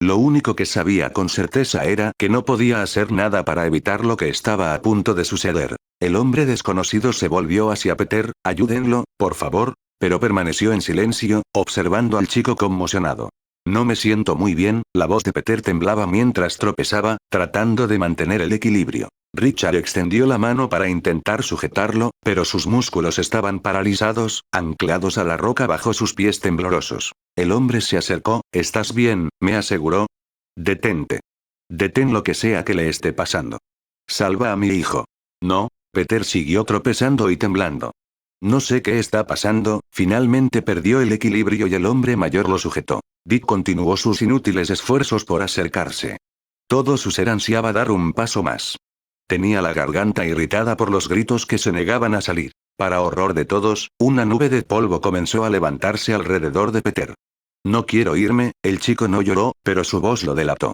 Lo único que sabía con certeza era que no podía hacer nada para evitar lo que estaba a punto de suceder. El hombre desconocido se volvió hacia Peter. «Ayúdenlo, por favor», pero permaneció en silencio, observando al chico conmocionado. «No me siento muy bien», la voz de Peter temblaba mientras tropezaba, tratando de mantener el equilibrio. Richard extendió la mano para intentar sujetarlo, pero sus músculos estaban paralizados, anclados a la roca bajo sus pies temblorosos. El hombre se acercó. «¿Estás bien?», me aseguró. «Detente. Detén lo que sea que le esté pasando. Salva a mi hijo». «No», Peter siguió tropezando y temblando. «No sé qué está pasando», finalmente perdió el equilibrio y el hombre mayor lo sujetó. Dick continuó sus inútiles esfuerzos por acercarse. Todo su ser ansiaba dar un paso más. Tenía la garganta irritada por los gritos que se negaban a salir. Para horror de todos, una nube de polvo comenzó a levantarse alrededor de Peter. No quiero irme, el chico no lloró, pero su voz lo delató.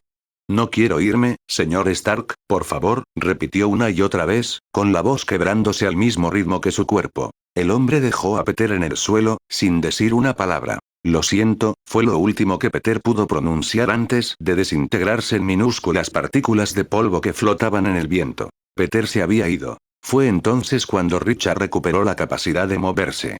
No quiero irme, señor Stark, por favor, repitió una y otra vez, con la voz quebrándose al mismo ritmo que su cuerpo. El hombre dejó a Peter en el suelo, sin decir una palabra. Lo siento, fue lo último que Peter pudo pronunciar antes de desintegrarse en minúsculas partículas de polvo que flotaban en el viento. Peter se había ido. Fue entonces cuando Richard recuperó la capacidad de moverse.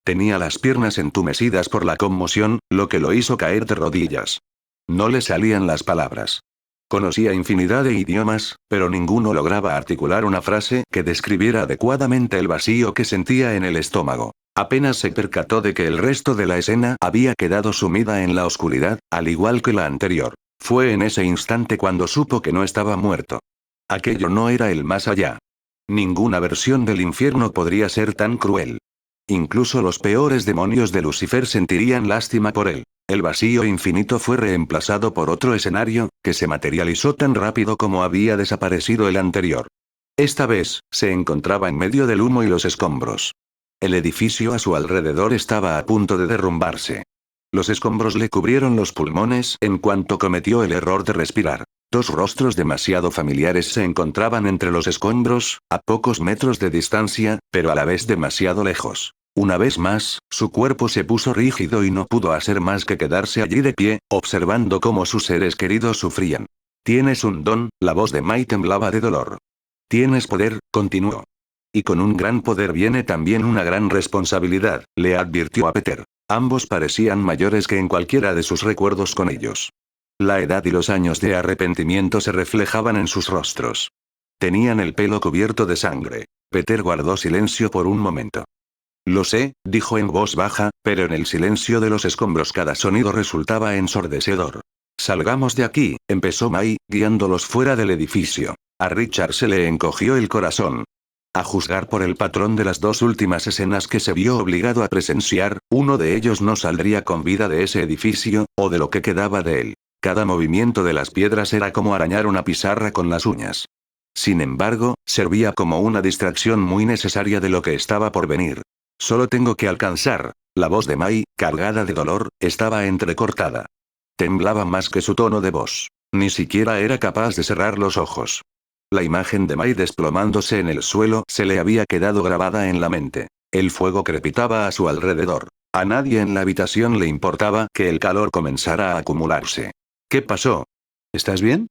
Tenía las piernas entumecidas por la conmoción, lo que lo hizo caer de rodillas. No le salían las palabras. Conocía infinidad de idiomas, pero ninguno lograba articular una frase que describiera adecuadamente el vacío que sentía en el estómago. Apenas se percató de que el resto de la escena había quedado sumida en la oscuridad, al igual que la anterior. Fue en ese instante cuando supo que no estaba muerto. Aquello no era el más allá. Ninguna versión del infierno podría ser tan cruel. Incluso los peores demonios de Lucifer sentirían lástima por él. El vacío infinito fue reemplazado por otro escenario, que se materializó tan rápido como había desaparecido el anterior. Esta vez, se encontraba en medio del humo y los escombros. El edificio a su alrededor estaba a punto de derrumbarse. Los escombros le cubrieron los pulmones en cuanto cometió el error de respirar. Dos rostros demasiado familiares se encontraban entre los escombros, a pocos metros de distancia, pero a la vez demasiado lejos. Una vez más, su cuerpo se puso rígido y no pudo hacer más que quedarse allí de pie, observando cómo sus seres queridos sufrían. Tienes un don, la voz de Mai temblaba de dolor. Tienes poder, continuó. Y con un gran poder viene también una gran responsabilidad, le advirtió a Peter. Ambos parecían mayores que en cualquiera de sus recuerdos con ellos. La edad y los años de arrepentimiento se reflejaban en sus rostros. Tenían el pelo cubierto de sangre. Peter guardó silencio por un momento. Lo sé, dijo en voz baja, pero en el silencio de los escombros cada sonido resultaba ensordecedor. Salgamos de aquí, empezó Mai, guiándolos fuera del edificio. A Richard se le encogió el corazón. A juzgar por el patrón de las dos últimas escenas que se vio obligado a presenciar, uno de ellos no saldría con vida de ese edificio, o de lo que quedaba de él. Cada movimiento de las piedras era como arañar una pizarra con las uñas. Sin embargo, servía como una distracción muy necesaria de lo que estaba por venir. Solo tengo que alcanzar. La voz de Mai, cargada de dolor, estaba entrecortada. Temblaba más que su tono de voz. Ni siquiera era capaz de cerrar los ojos. La imagen de Mai desplomándose en el suelo se le había quedado grabada en la mente. El fuego crepitaba a su alrededor. A nadie en la habitación le importaba que el calor comenzara a acumularse. ¿Qué pasó? ¿Estás bien?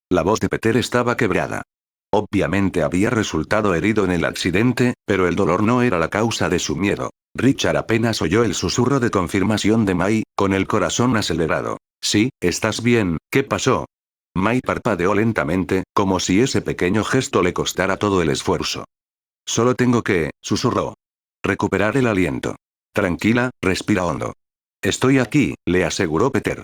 La voz de Peter estaba quebrada. Obviamente había resultado herido en el accidente, pero el dolor no era la causa de su miedo. Richard apenas oyó el susurro de confirmación de Mai, con el corazón acelerado. Sí, estás bien, ¿qué pasó? Mai parpadeó lentamente, como si ese pequeño gesto le costara todo el esfuerzo. Solo tengo que, susurró. Recuperar el aliento. Tranquila, respira hondo. Estoy aquí, le aseguró Peter.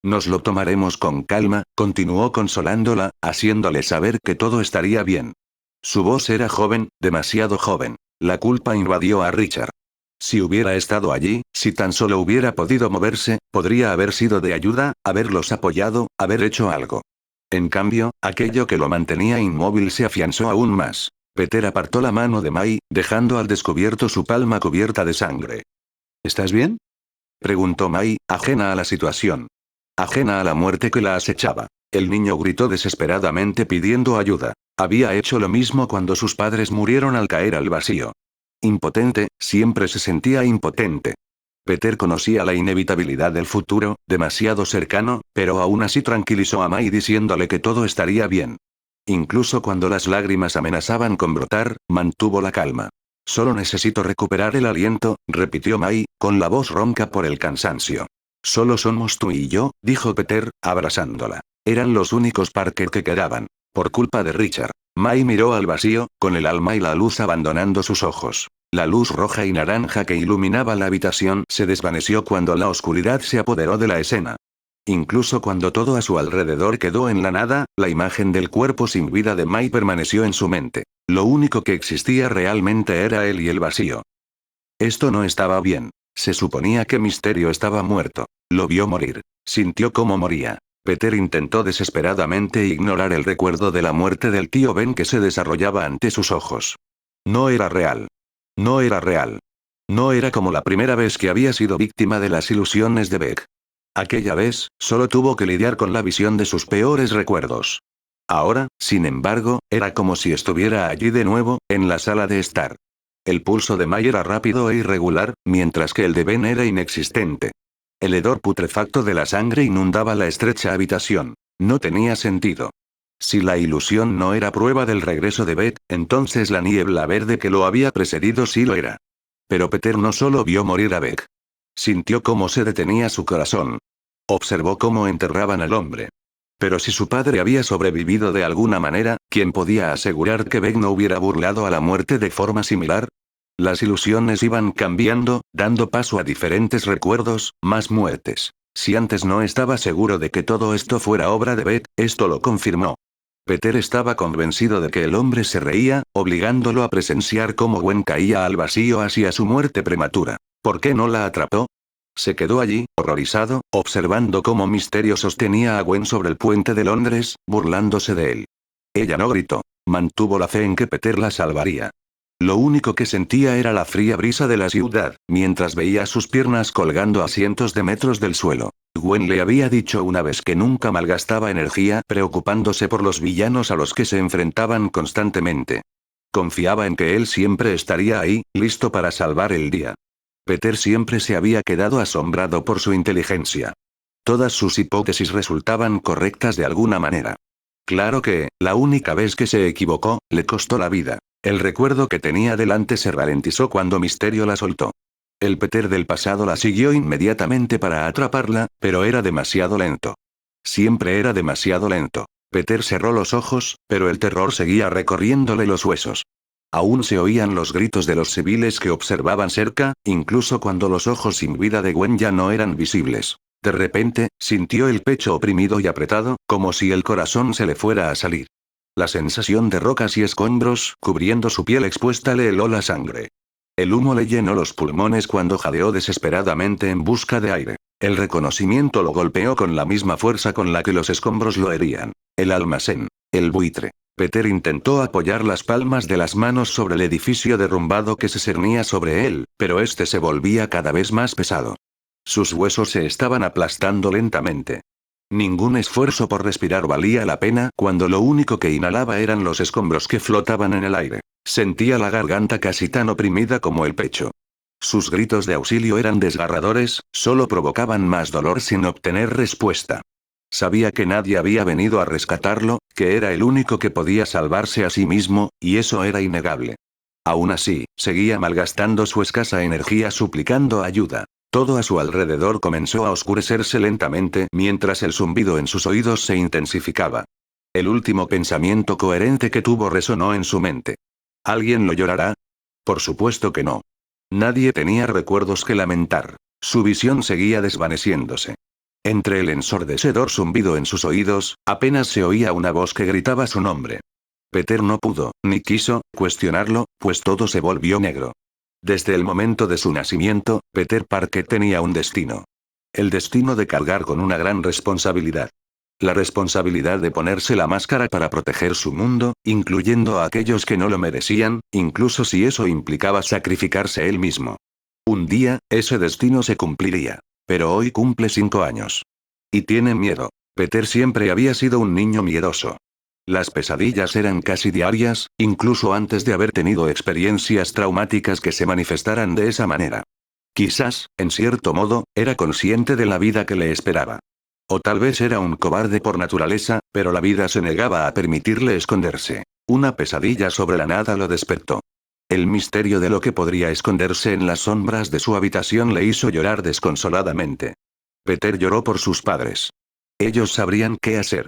Nos lo tomaremos con calma, continuó consolándola, haciéndole saber que todo estaría bien. Su voz era joven, demasiado joven. La culpa invadió a Richard. Si hubiera estado allí, si tan solo hubiera podido moverse, podría haber sido de ayuda, haberlos apoyado, haber hecho algo. En cambio, aquello que lo mantenía inmóvil se afianzó aún más. Peter apartó la mano de Mai, dejando al descubierto su palma cubierta de sangre. ¿Estás bien? Preguntó Mai, ajena a la situación. Ajena a la muerte que la acechaba. El niño gritó desesperadamente pidiendo ayuda. Había hecho lo mismo cuando sus padres murieron al caer al vacío. Impotente, siempre se sentía impotente. Peter conocía la inevitabilidad del futuro, demasiado cercano, pero aún así tranquilizó a Mai diciéndole que todo estaría bien. Incluso cuando las lágrimas amenazaban con brotar, mantuvo la calma. Solo necesito recuperar el aliento, repitió Mai, con la voz ronca por el cansancio. Solo somos tú y yo, dijo Peter, abrazándola. Eran los únicos Parker que quedaban. Por culpa de Richard. Mai miró al vacío, con el alma y la luz abandonando sus ojos. La luz roja y naranja que iluminaba la habitación se desvaneció cuando la oscuridad se apoderó de la escena. Incluso cuando todo a su alrededor quedó en la nada, la imagen del cuerpo sin vida de Mai permaneció en su mente. Lo único que existía realmente era él y el vacío. Esto no estaba bien. Se suponía que Misterio estaba muerto. Lo vio morir. Sintió cómo moría. Peter intentó desesperadamente ignorar el recuerdo de la muerte del tío Ben que se desarrollaba ante sus ojos. No era real. No era real. No era como la primera vez que había sido víctima de las ilusiones de Beck. Aquella vez, solo tuvo que lidiar con la visión de sus peores recuerdos. Ahora, sin embargo, era como si estuviera allí de nuevo, en la sala de estar. El pulso de May era rápido e irregular, mientras que el de Ben era inexistente. El hedor putrefacto de la sangre inundaba la estrecha habitación. No tenía sentido. Si la ilusión no era prueba del regreso de Beth, entonces la niebla verde que lo había precedido sí lo era. Pero Peter no solo vio morir a Beck. Sintió cómo se detenía su corazón. Observó cómo enterraban al hombre. Pero si su padre había sobrevivido de alguna manera, ¿quién podía asegurar que Beck no hubiera burlado a la muerte de forma similar? Las ilusiones iban cambiando, dando paso a diferentes recuerdos, más muertes. Si antes no estaba seguro de que todo esto fuera obra de Beck, esto lo confirmó. Peter estaba convencido de que el hombre se reía, obligándolo a presenciar cómo Gwen caía al vacío hacia su muerte prematura. ¿Por qué no la atrapó? Se quedó allí, horrorizado, observando cómo Misterio sostenía a Gwen sobre el puente de Londres, burlándose de él. Ella no gritó. Mantuvo la fe en que Peter la salvaría. Lo único que sentía era la fría brisa de la ciudad, mientras veía sus piernas colgando a cientos de metros del suelo. Gwen le había dicho una vez que nunca malgastaba energía preocupándose por los villanos a los que se enfrentaban constantemente. Confiaba en que él siempre estaría ahí, listo para salvar el día. Peter siempre se había quedado asombrado por su inteligencia. Todas sus hipótesis resultaban correctas de alguna manera. Claro que, la única vez que se equivocó, le costó la vida. El recuerdo que tenía delante se ralentizó cuando Misterio la soltó. El Peter del pasado la siguió inmediatamente para atraparla, pero era demasiado lento. Siempre era demasiado lento. Peter cerró los ojos, pero el terror seguía recorriéndole los huesos. Aún se oían los gritos de los civiles que observaban cerca, incluso cuando los ojos sin vida de Gwen ya no eran visibles. De repente, sintió el pecho oprimido y apretado, como si el corazón se le fuera a salir. La sensación de rocas y escombros, cubriendo su piel expuesta, le heló la sangre. El humo le llenó los pulmones cuando jadeó desesperadamente en busca de aire. El reconocimiento lo golpeó con la misma fuerza con la que los escombros lo herían. El almacén. El buitre. Peter intentó apoyar las palmas de las manos sobre el edificio derrumbado que se cernía sobre él, pero este se volvía cada vez más pesado. Sus huesos se estaban aplastando lentamente. Ningún esfuerzo por respirar valía la pena cuando lo único que inhalaba eran los escombros que flotaban en el aire. Sentía la garganta casi tan oprimida como el pecho. Sus gritos de auxilio eran desgarradores, solo provocaban más dolor sin obtener respuesta. Sabía que nadie había venido a rescatarlo, que era el único que podía salvarse a sí mismo, y eso era innegable. Aún así, seguía malgastando su escasa energía suplicando ayuda. Todo a su alrededor comenzó a oscurecerse lentamente mientras el zumbido en sus oídos se intensificaba. El último pensamiento coherente que tuvo resonó en su mente. ¿Alguien lo llorará? Por supuesto que no. Nadie tenía recuerdos que lamentar. Su visión seguía desvaneciéndose. Entre el ensordecedor zumbido en sus oídos, apenas se oía una voz que gritaba su nombre. Peter no pudo, ni quiso, cuestionarlo, pues todo se volvió negro. Desde el momento de su nacimiento, Peter Parker tenía un destino. El destino de cargar con una gran responsabilidad. La responsabilidad de ponerse la máscara para proteger su mundo, incluyendo a aquellos que no lo merecían, incluso si eso implicaba sacrificarse él mismo. Un día, ese destino se cumpliría. Pero hoy cumple 5 años. Y tiene miedo. Peter siempre había sido un niño miedoso. Las pesadillas eran casi diarias, incluso antes de haber tenido experiencias traumáticas que se manifestaran de esa manera. Quizás, en cierto modo, era consciente de la vida que le esperaba. O tal vez era un cobarde por naturaleza, pero la vida se negaba a permitirle esconderse. Una pesadilla sobre la nada lo despertó. El misterio de lo que podría esconderse en las sombras de su habitación le hizo llorar desconsoladamente. Peter lloró por sus padres. Ellos sabrían qué hacer.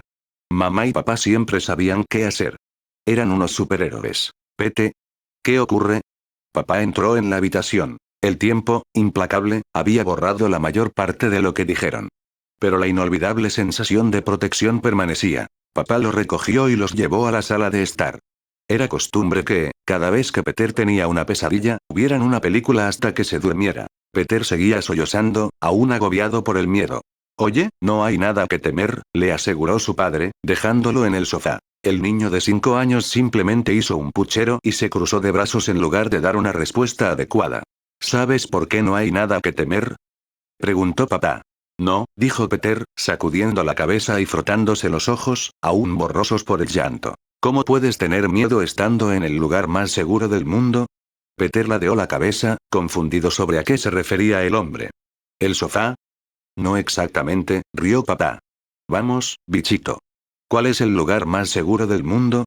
Mamá y papá siempre sabían qué hacer. Eran unos superhéroes. Pete. ¿Qué ocurre? Papá entró en la habitación. El tiempo, implacable, había borrado la mayor parte de lo que dijeron. Pero la inolvidable sensación de protección permanecía. Papá los recogió y los llevó a la sala de estar. Era costumbre que, cada vez que Peter tenía una pesadilla, vieran una película hasta que se durmiera. Peter seguía sollozando, aún agobiado por el miedo. Oye, no hay nada que temer, le aseguró su padre, dejándolo en el sofá. El niño de 5 años simplemente hizo un puchero y se cruzó de brazos en lugar de dar una respuesta adecuada. ¿Sabes por qué no hay nada que temer? Preguntó papá. No, dijo Peter, sacudiendo la cabeza y frotándose los ojos, aún borrosos por el llanto. ¿Cómo puedes tener miedo estando en el lugar más seguro del mundo? Peter ladeó la cabeza, confundido sobre a qué se refería el hombre. ¿El sofá? No exactamente, rió papá. Vamos, bichito. ¿Cuál es el lugar más seguro del mundo?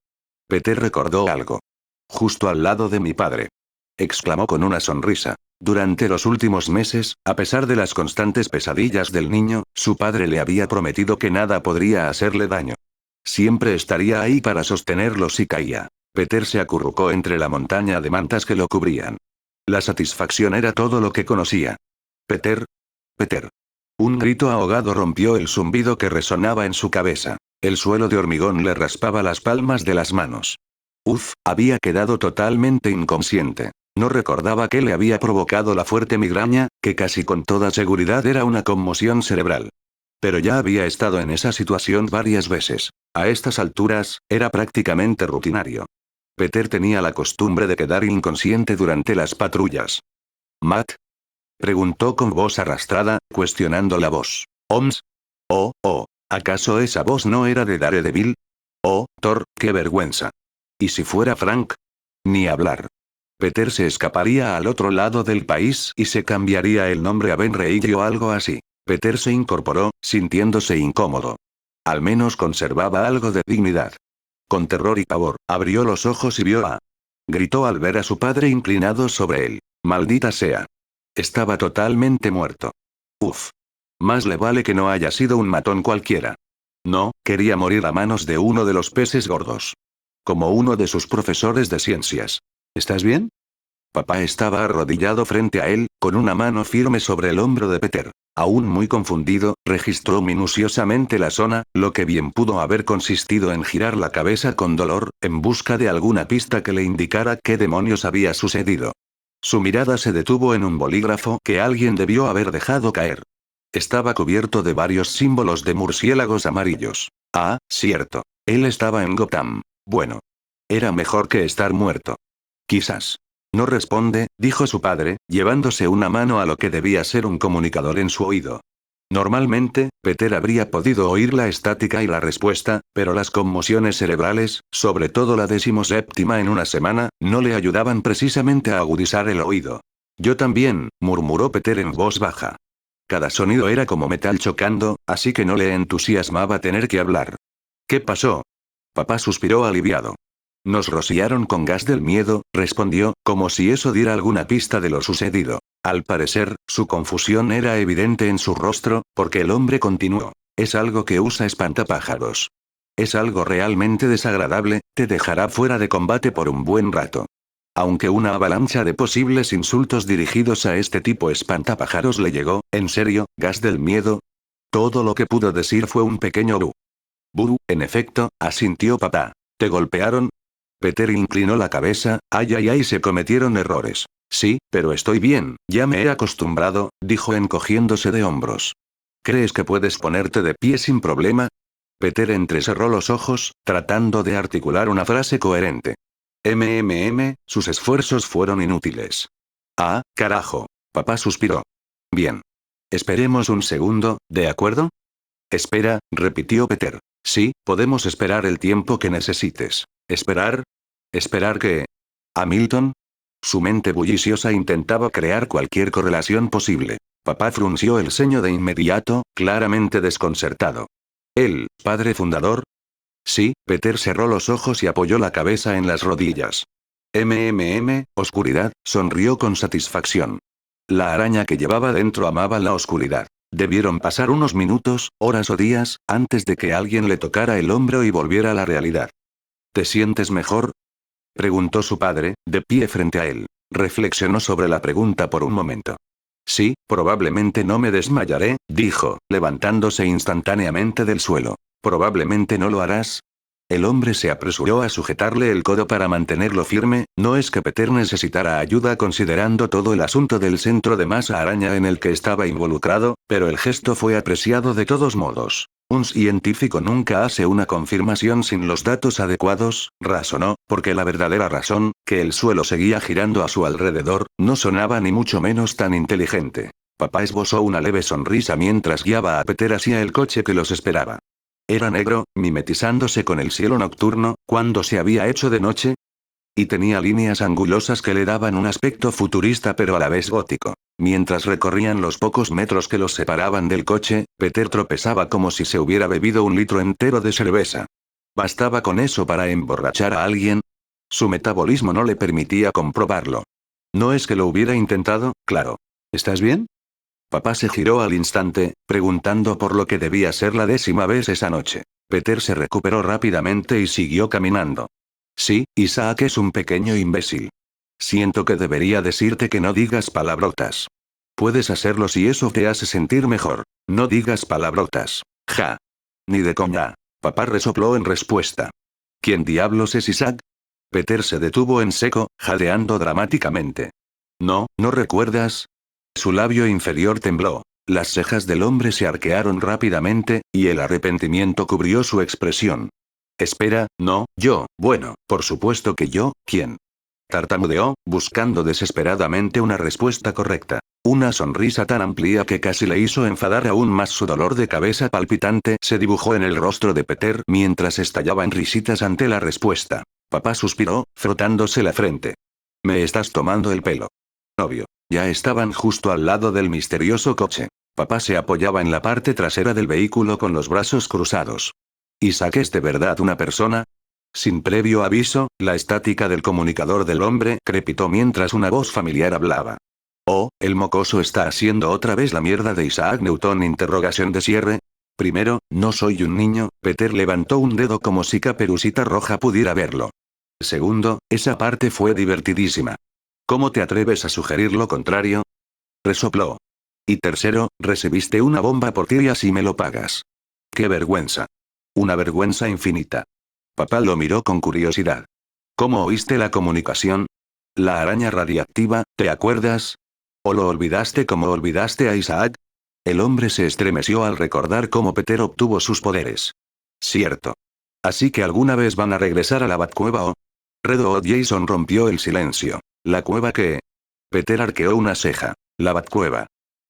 Peter recordó algo. Justo al lado de mi padre. Exclamó con una sonrisa. Durante los últimos meses, a pesar de las constantes pesadillas del niño, su padre le había prometido que nada podría hacerle daño. Siempre estaría ahí para sostenerlo si caía. Peter se acurrucó entre la montaña de mantas que lo cubrían. La satisfacción era todo lo que conocía. Peter. Peter. Un grito ahogado rompió el zumbido que resonaba en su cabeza. El suelo de hormigón le raspaba las palmas de las manos. Había quedado totalmente inconsciente. No recordaba qué le había provocado la fuerte migraña, que casi con toda seguridad era una conmoción cerebral. Pero ya había estado en esa situación varias veces. A estas alturas, era prácticamente rutinario. Peter tenía la costumbre de quedar inconsciente durante las patrullas. ¿Matt? Preguntó con voz arrastrada, cuestionando la voz. ¿Oms? Oh, ¿acaso esa voz no era de Daredevil? Oh, Thor, qué vergüenza. ¿Y si fuera Frank? Ni hablar. Peter se escaparía al otro lado del país y se cambiaría el nombre a Ben Reilly o algo así. Peter se incorporó, sintiéndose incómodo. Al menos conservaba algo de dignidad. Con terror y pavor, abrió los ojos y vio a... Gritó al ver a su padre inclinado sobre él. Maldita sea. Estaba totalmente muerto. Más le vale que no haya sido un matón cualquiera. No, quería morir a manos de uno de los peces gordos. Como uno de sus profesores de ciencias. ¿Estás bien? Papá estaba arrodillado frente a él, con una mano firme sobre el hombro de Peter. Aún muy confundido, registró minuciosamente la zona, lo que bien pudo haber consistido en girar la cabeza con dolor, en busca de alguna pista que le indicara qué demonios había sucedido. Su mirada se detuvo en un bolígrafo que alguien debió haber dejado caer. Estaba cubierto de varios símbolos de murciélagos amarillos. Ah, cierto. Él estaba en Gotham. Bueno. Era mejor que estar muerto. Quizás. No responde, dijo su padre, llevándose una mano a lo que debía ser un comunicador en su oído. Normalmente, Peter habría podido oír la estática y la respuesta, pero las conmociones cerebrales, sobre todo la 17ª en una semana, no le ayudaban precisamente a agudizar el oído. Yo también, murmuró Peter en voz baja. Cada sonido era como metal chocando, así que no le entusiasmaba tener que hablar. ¿Qué pasó? Papá suspiró aliviado. Nos rociaron con gas del miedo, respondió, como si eso diera alguna pista de lo sucedido. Al parecer, su confusión era evidente en su rostro, porque el hombre continuó. Es algo que usa espantapájaros. Es algo realmente desagradable, te dejará fuera de combate por un buen rato. Aunque una avalancha de posibles insultos dirigidos a este tipo espantapájaros le llegó, ¿en serio, gas del miedo? Todo lo que pudo decir fue un pequeño bu. Bu, en efecto, asintió papá. ¿Te golpearon? Peter inclinó la cabeza, ay, se cometieron errores. Sí, pero estoy bien, ya me he acostumbrado, dijo encogiéndose de hombros. ¿Crees que puedes ponerte de pie sin problema? Peter entrecerró los ojos, tratando de articular una frase coherente. Sus esfuerzos fueron inútiles. Ah, carajo. Papá suspiró. Bien. Esperemos un segundo, ¿de acuerdo? Espera, repitió Peter. Sí, podemos esperar el tiempo que necesites. ¿Esperar? ¿Esperar qué? ¿A Milton? Su mente bulliciosa intentaba crear cualquier correlación posible. Papá frunció el ceño de inmediato, claramente desconcertado. ¿El padre fundador? Sí, Peter cerró los ojos y apoyó la cabeza en las rodillas. Oscuridad, sonrió con satisfacción. La araña que llevaba dentro amaba la oscuridad. Debieron pasar unos minutos, horas o días, antes de que alguien le tocara el hombro y volviera a la realidad. ¿Te sientes mejor? Preguntó su padre, de pie frente a él. Reflexionó sobre la pregunta por un momento. Sí, probablemente no me desmayaré, dijo, levantándose instantáneamente del suelo. ¿Probablemente no lo harás? El hombre se apresuró a sujetarle el codo para mantenerlo firme, no es que Peter necesitara ayuda considerando todo el asunto del centro de masa araña en el que estaba involucrado, pero el gesto fue apreciado de todos modos. Un científico nunca hace una confirmación sin los datos adecuados, razonó, porque la verdadera razón, que el suelo seguía girando a su alrededor, no sonaba ni mucho menos tan inteligente. Papá esbozó una leve sonrisa mientras guiaba a Peter hacia el coche que los esperaba. Era negro, mimetizándose con el cielo nocturno, cuando se había hecho de noche. Y tenía líneas angulosas que le daban un aspecto futurista pero a la vez gótico. Mientras recorrían los pocos metros que los separaban del coche, Peter tropezaba como si se hubiera bebido un litro entero de cerveza. ¿Bastaba con eso para emborrachar a alguien? Su metabolismo no le permitía comprobarlo. No es que lo hubiera intentado, claro. ¿Estás bien? Papá se giró al instante, preguntando por lo que debía ser la 10ª vez esa noche. Peter se recuperó rápidamente y siguió caminando. Sí, Isaac es un pequeño imbécil. Siento que debería decirte que no digas palabrotas. Puedes hacerlo si eso te hace sentir mejor. No digas palabrotas. Ja. Ni de coña. Papá resopló en respuesta. ¿Quién diablos es Isaac? Peter se detuvo en seco, jadeando dramáticamente. ¿No recuerdas? Su labio inferior tembló. Las cejas del hombre se arquearon rápidamente, y el arrepentimiento cubrió su expresión. Espera, no, yo, bueno, por supuesto que yo, ¿quién? Tartamudeó, buscando desesperadamente una respuesta correcta. Una sonrisa tan amplia que casi le hizo enfadar aún más su dolor de cabeza palpitante se dibujó en el rostro de Peter mientras estallaba en risitas ante la respuesta. Papá suspiró, frotándose la frente. Me estás tomando el pelo. Obvio. Ya estaban justo al lado del misterioso coche. Papá se apoyaba en la parte trasera del vehículo con los brazos cruzados. ¿Isaac es de verdad una persona? Sin previo aviso, la estática del comunicador del hombre crepitó mientras una voz familiar hablaba. Oh, el mocoso está haciendo otra vez la mierda de Isaac Newton interrogación de cierre. Primero, no soy un niño, Peter levantó un dedo como si Caperucita Roja pudiera verlo. Segundo, esa parte fue divertidísima. ¿Cómo te atreves a sugerir lo contrario? Resopló. Y tercero, recibiste una bomba por ti y así me lo pagas. ¡Qué vergüenza! Una vergüenza infinita. Papá lo miró con curiosidad. ¿Cómo oíste la comunicación? La araña radiactiva, ¿te acuerdas? ¿O lo olvidaste como olvidaste a Isaac? El hombre se estremeció al recordar cómo Peter obtuvo sus poderes. Cierto. Así que alguna vez van a regresar a la Batcueva o... Redo Jason rompió el silencio. ¿La cueva qué? Peter arqueó una ceja. La Batcueva.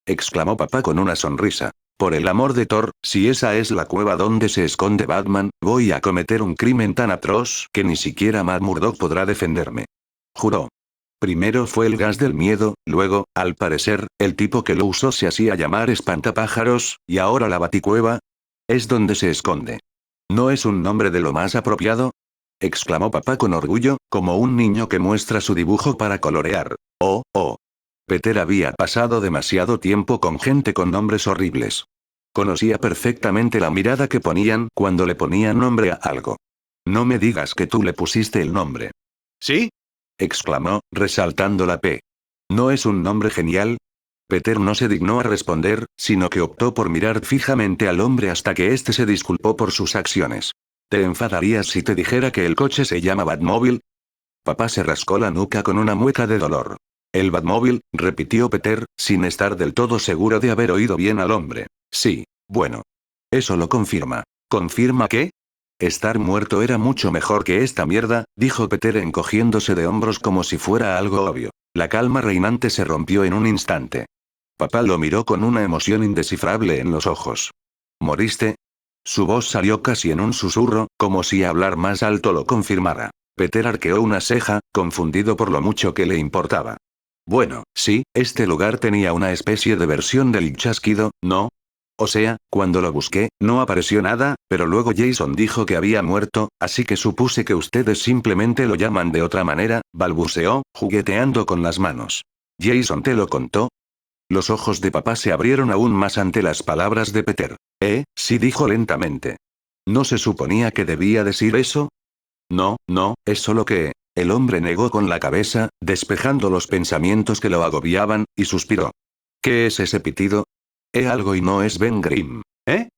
Exclamó papá con una sonrisa. Por el amor de Thor, si esa es la cueva donde se esconde Batman, voy a cometer un crimen tan atroz que ni siquiera Matt Murdock podrá defenderme. Juró. Primero fue el gas del miedo, luego, al parecer, el tipo que lo usó se hacía llamar espantapájaros, y ahora la Baticueva. Es donde se esconde. ¿No es un nombre de lo más apropiado? Exclamó papá con orgullo, como un niño que muestra su dibujo para colorear. Oh, oh. Peter había pasado demasiado tiempo con gente con nombres horribles. Conocía perfectamente la mirada que ponían cuando le ponían nombre a algo. No me digas que tú le pusiste el nombre. ¿Sí? Exclamó, resaltando la P. ¿No es un nombre genial? Peter no se dignó a responder, sino que optó por mirar fijamente al hombre hasta que éste se disculpó por sus acciones. ¿Te enfadarías si te dijera que el coche se llama Batmóvil? Papá se rascó la nuca con una mueca de dolor. El Batmóvil, repitió Peter, sin estar del todo seguro de haber oído bien al hombre. Sí, bueno. Eso lo confirma. ¿Confirma qué? Estar muerto era mucho mejor que esta mierda, dijo Peter encogiéndose de hombros como si fuera algo obvio. La calma reinante se rompió en un instante. Papá lo miró con una emoción indescifrable en los ojos. ¿Moriste? Su voz salió casi en un susurro, como si hablar más alto lo confirmara. Peter arqueó una ceja, confundido por lo mucho que le importaba. Bueno, sí, este lugar tenía una especie de versión del chasquido, ¿no? O sea, cuando lo busqué, no apareció nada, pero luego Jason dijo que había muerto, así que supuse que ustedes simplemente lo llaman de otra manera, balbuceó, jugueteando con las manos. ¿Jason te lo contó? Los ojos de papá se abrieron aún más ante las palabras de Peter. Sí, dijo lentamente. ¿No se suponía que debía decir eso? No, es solo que... El hombre negó con la cabeza, despejando los pensamientos que lo agobiaban, y suspiró. ¿Qué es ese pitido? Algo y no es Ben Grimm. ¿Eh?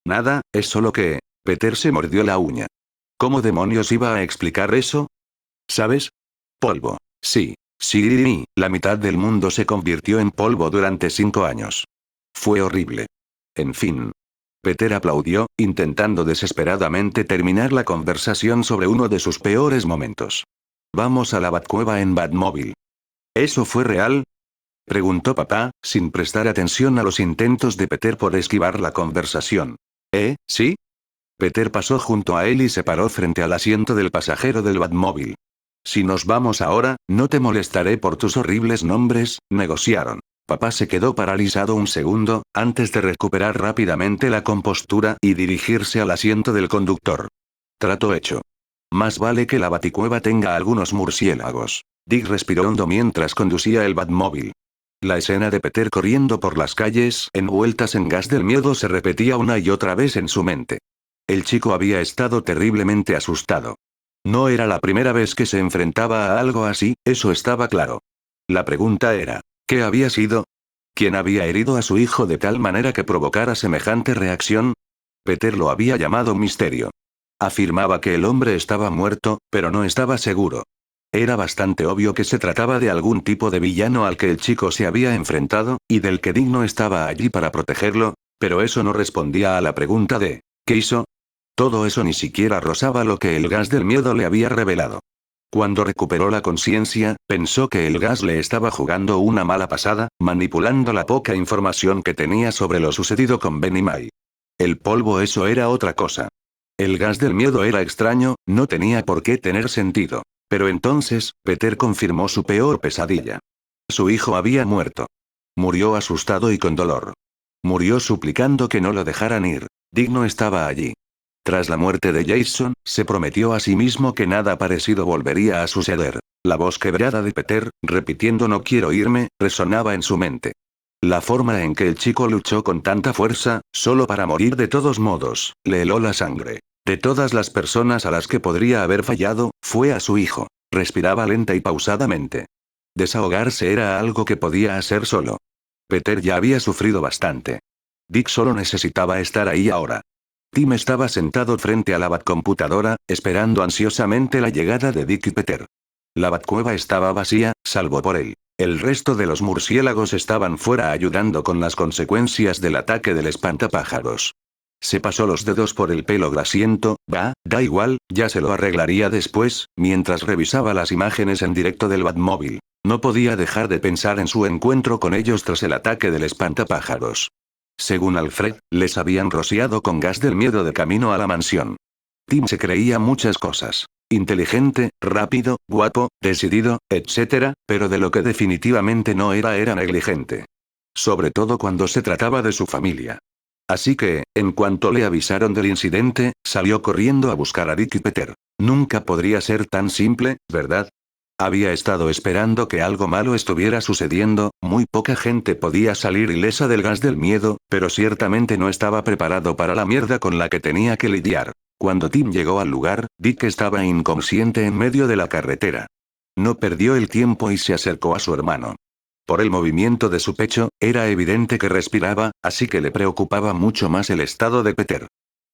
Nada, es solo que... Peter se mordió la uña. ¿Cómo demonios iba a explicar eso? ¿Sabes? Polvo. Sí. Sí, la mitad del mundo se convirtió en polvo durante 5 años. Fue horrible. En fin. Peter aplaudió, intentando desesperadamente terminar la conversación sobre uno de sus peores momentos. Vamos a la Batcueva en Batmóvil. ¿Eso fue real? Preguntó papá, sin prestar atención a los intentos de Peter por esquivar la conversación. ¿Sí? Peter pasó junto a él y se paró frente al asiento del pasajero del Batmóvil. Si nos vamos ahora, no te molestaré por tus horribles nombres, negociaron. Papá se quedó paralizado un segundo, antes de recuperar rápidamente la compostura y dirigirse al asiento del conductor. Trato hecho. Más vale que la baticueva tenga algunos murciélagos. Dick respiró hondo mientras conducía el Batmóvil. La escena de Peter corriendo por las calles envueltas en gas del miedo se repetía una y otra vez en su mente. El chico había estado terriblemente asustado. No era la primera vez que se enfrentaba a algo así, eso estaba claro. La pregunta era, ¿qué había sido? ¿Quién había herido a su hijo de tal manera que provocara semejante reacción? Peter lo había llamado misterio. Afirmaba que el hombre estaba muerto, pero no estaba seguro. Era bastante obvio que se trataba de algún tipo de villano al que el chico se había enfrentado, y del que Dick no estaba allí para protegerlo, pero eso no respondía a la pregunta de, ¿qué hizo? Todo eso ni siquiera rozaba lo que el gas del miedo le había revelado. Cuando recuperó la conciencia, pensó que el gas le estaba jugando una mala pasada, manipulando la poca información que tenía sobre lo sucedido con Ben y Mai. El polvo, eso era otra cosa. El gas del miedo era extraño, no tenía por qué tener sentido. Pero entonces, Peter confirmó su peor pesadilla. Su hijo había muerto. Murió asustado y con dolor. Murió suplicando que no lo dejaran ir. Dick no estaba allí. Tras la muerte de Jason, se prometió a sí mismo que nada parecido volvería a suceder. La voz quebrada de Peter, repitiendo "no quiero irme", resonaba en su mente. La forma en que el chico luchó con tanta fuerza, solo para morir de todos modos, le heló la sangre. De todas las personas a las que podría haber fallado, fue a su hijo. Respiraba lenta y pausadamente. Desahogarse era algo que podía hacer solo. Peter ya había sufrido bastante. Dick solo necesitaba estar ahí ahora. Tim estaba sentado frente a la Batcomputadora, esperando ansiosamente la llegada de Dick y Peter. La Batcueva estaba vacía, salvo por él. El resto de los murciélagos estaban fuera ayudando con las consecuencias del ataque del espantapájaros. Se pasó los dedos por el pelo grasiento, da igual, ya se lo arreglaría después, mientras revisaba las imágenes en directo del Batmóvil. No podía dejar de pensar en su encuentro con ellos tras el ataque del espantapájaros. Según Alfred, les habían rociado con gas del miedo de camino a la mansión. Tim se creía muchas cosas. Inteligente, rápido, guapo, decidido, etc., pero de lo que definitivamente no era negligente. Sobre todo cuando se trataba de su familia. Así que, en cuanto le avisaron del incidente, salió corriendo a buscar a Dick y Peter. Nunca podría ser tan simple, ¿verdad? Había estado esperando que algo malo estuviera sucediendo, muy poca gente podía salir ilesa del gas del miedo, pero ciertamente no estaba preparado para la mierda con la que tenía que lidiar. Cuando Tim llegó al lugar, Dick estaba inconsciente en medio de la carretera. No perdió el tiempo y se acercó a su hermano. Por el movimiento de su pecho, era evidente que respiraba, así que le preocupaba mucho más el estado de Peter.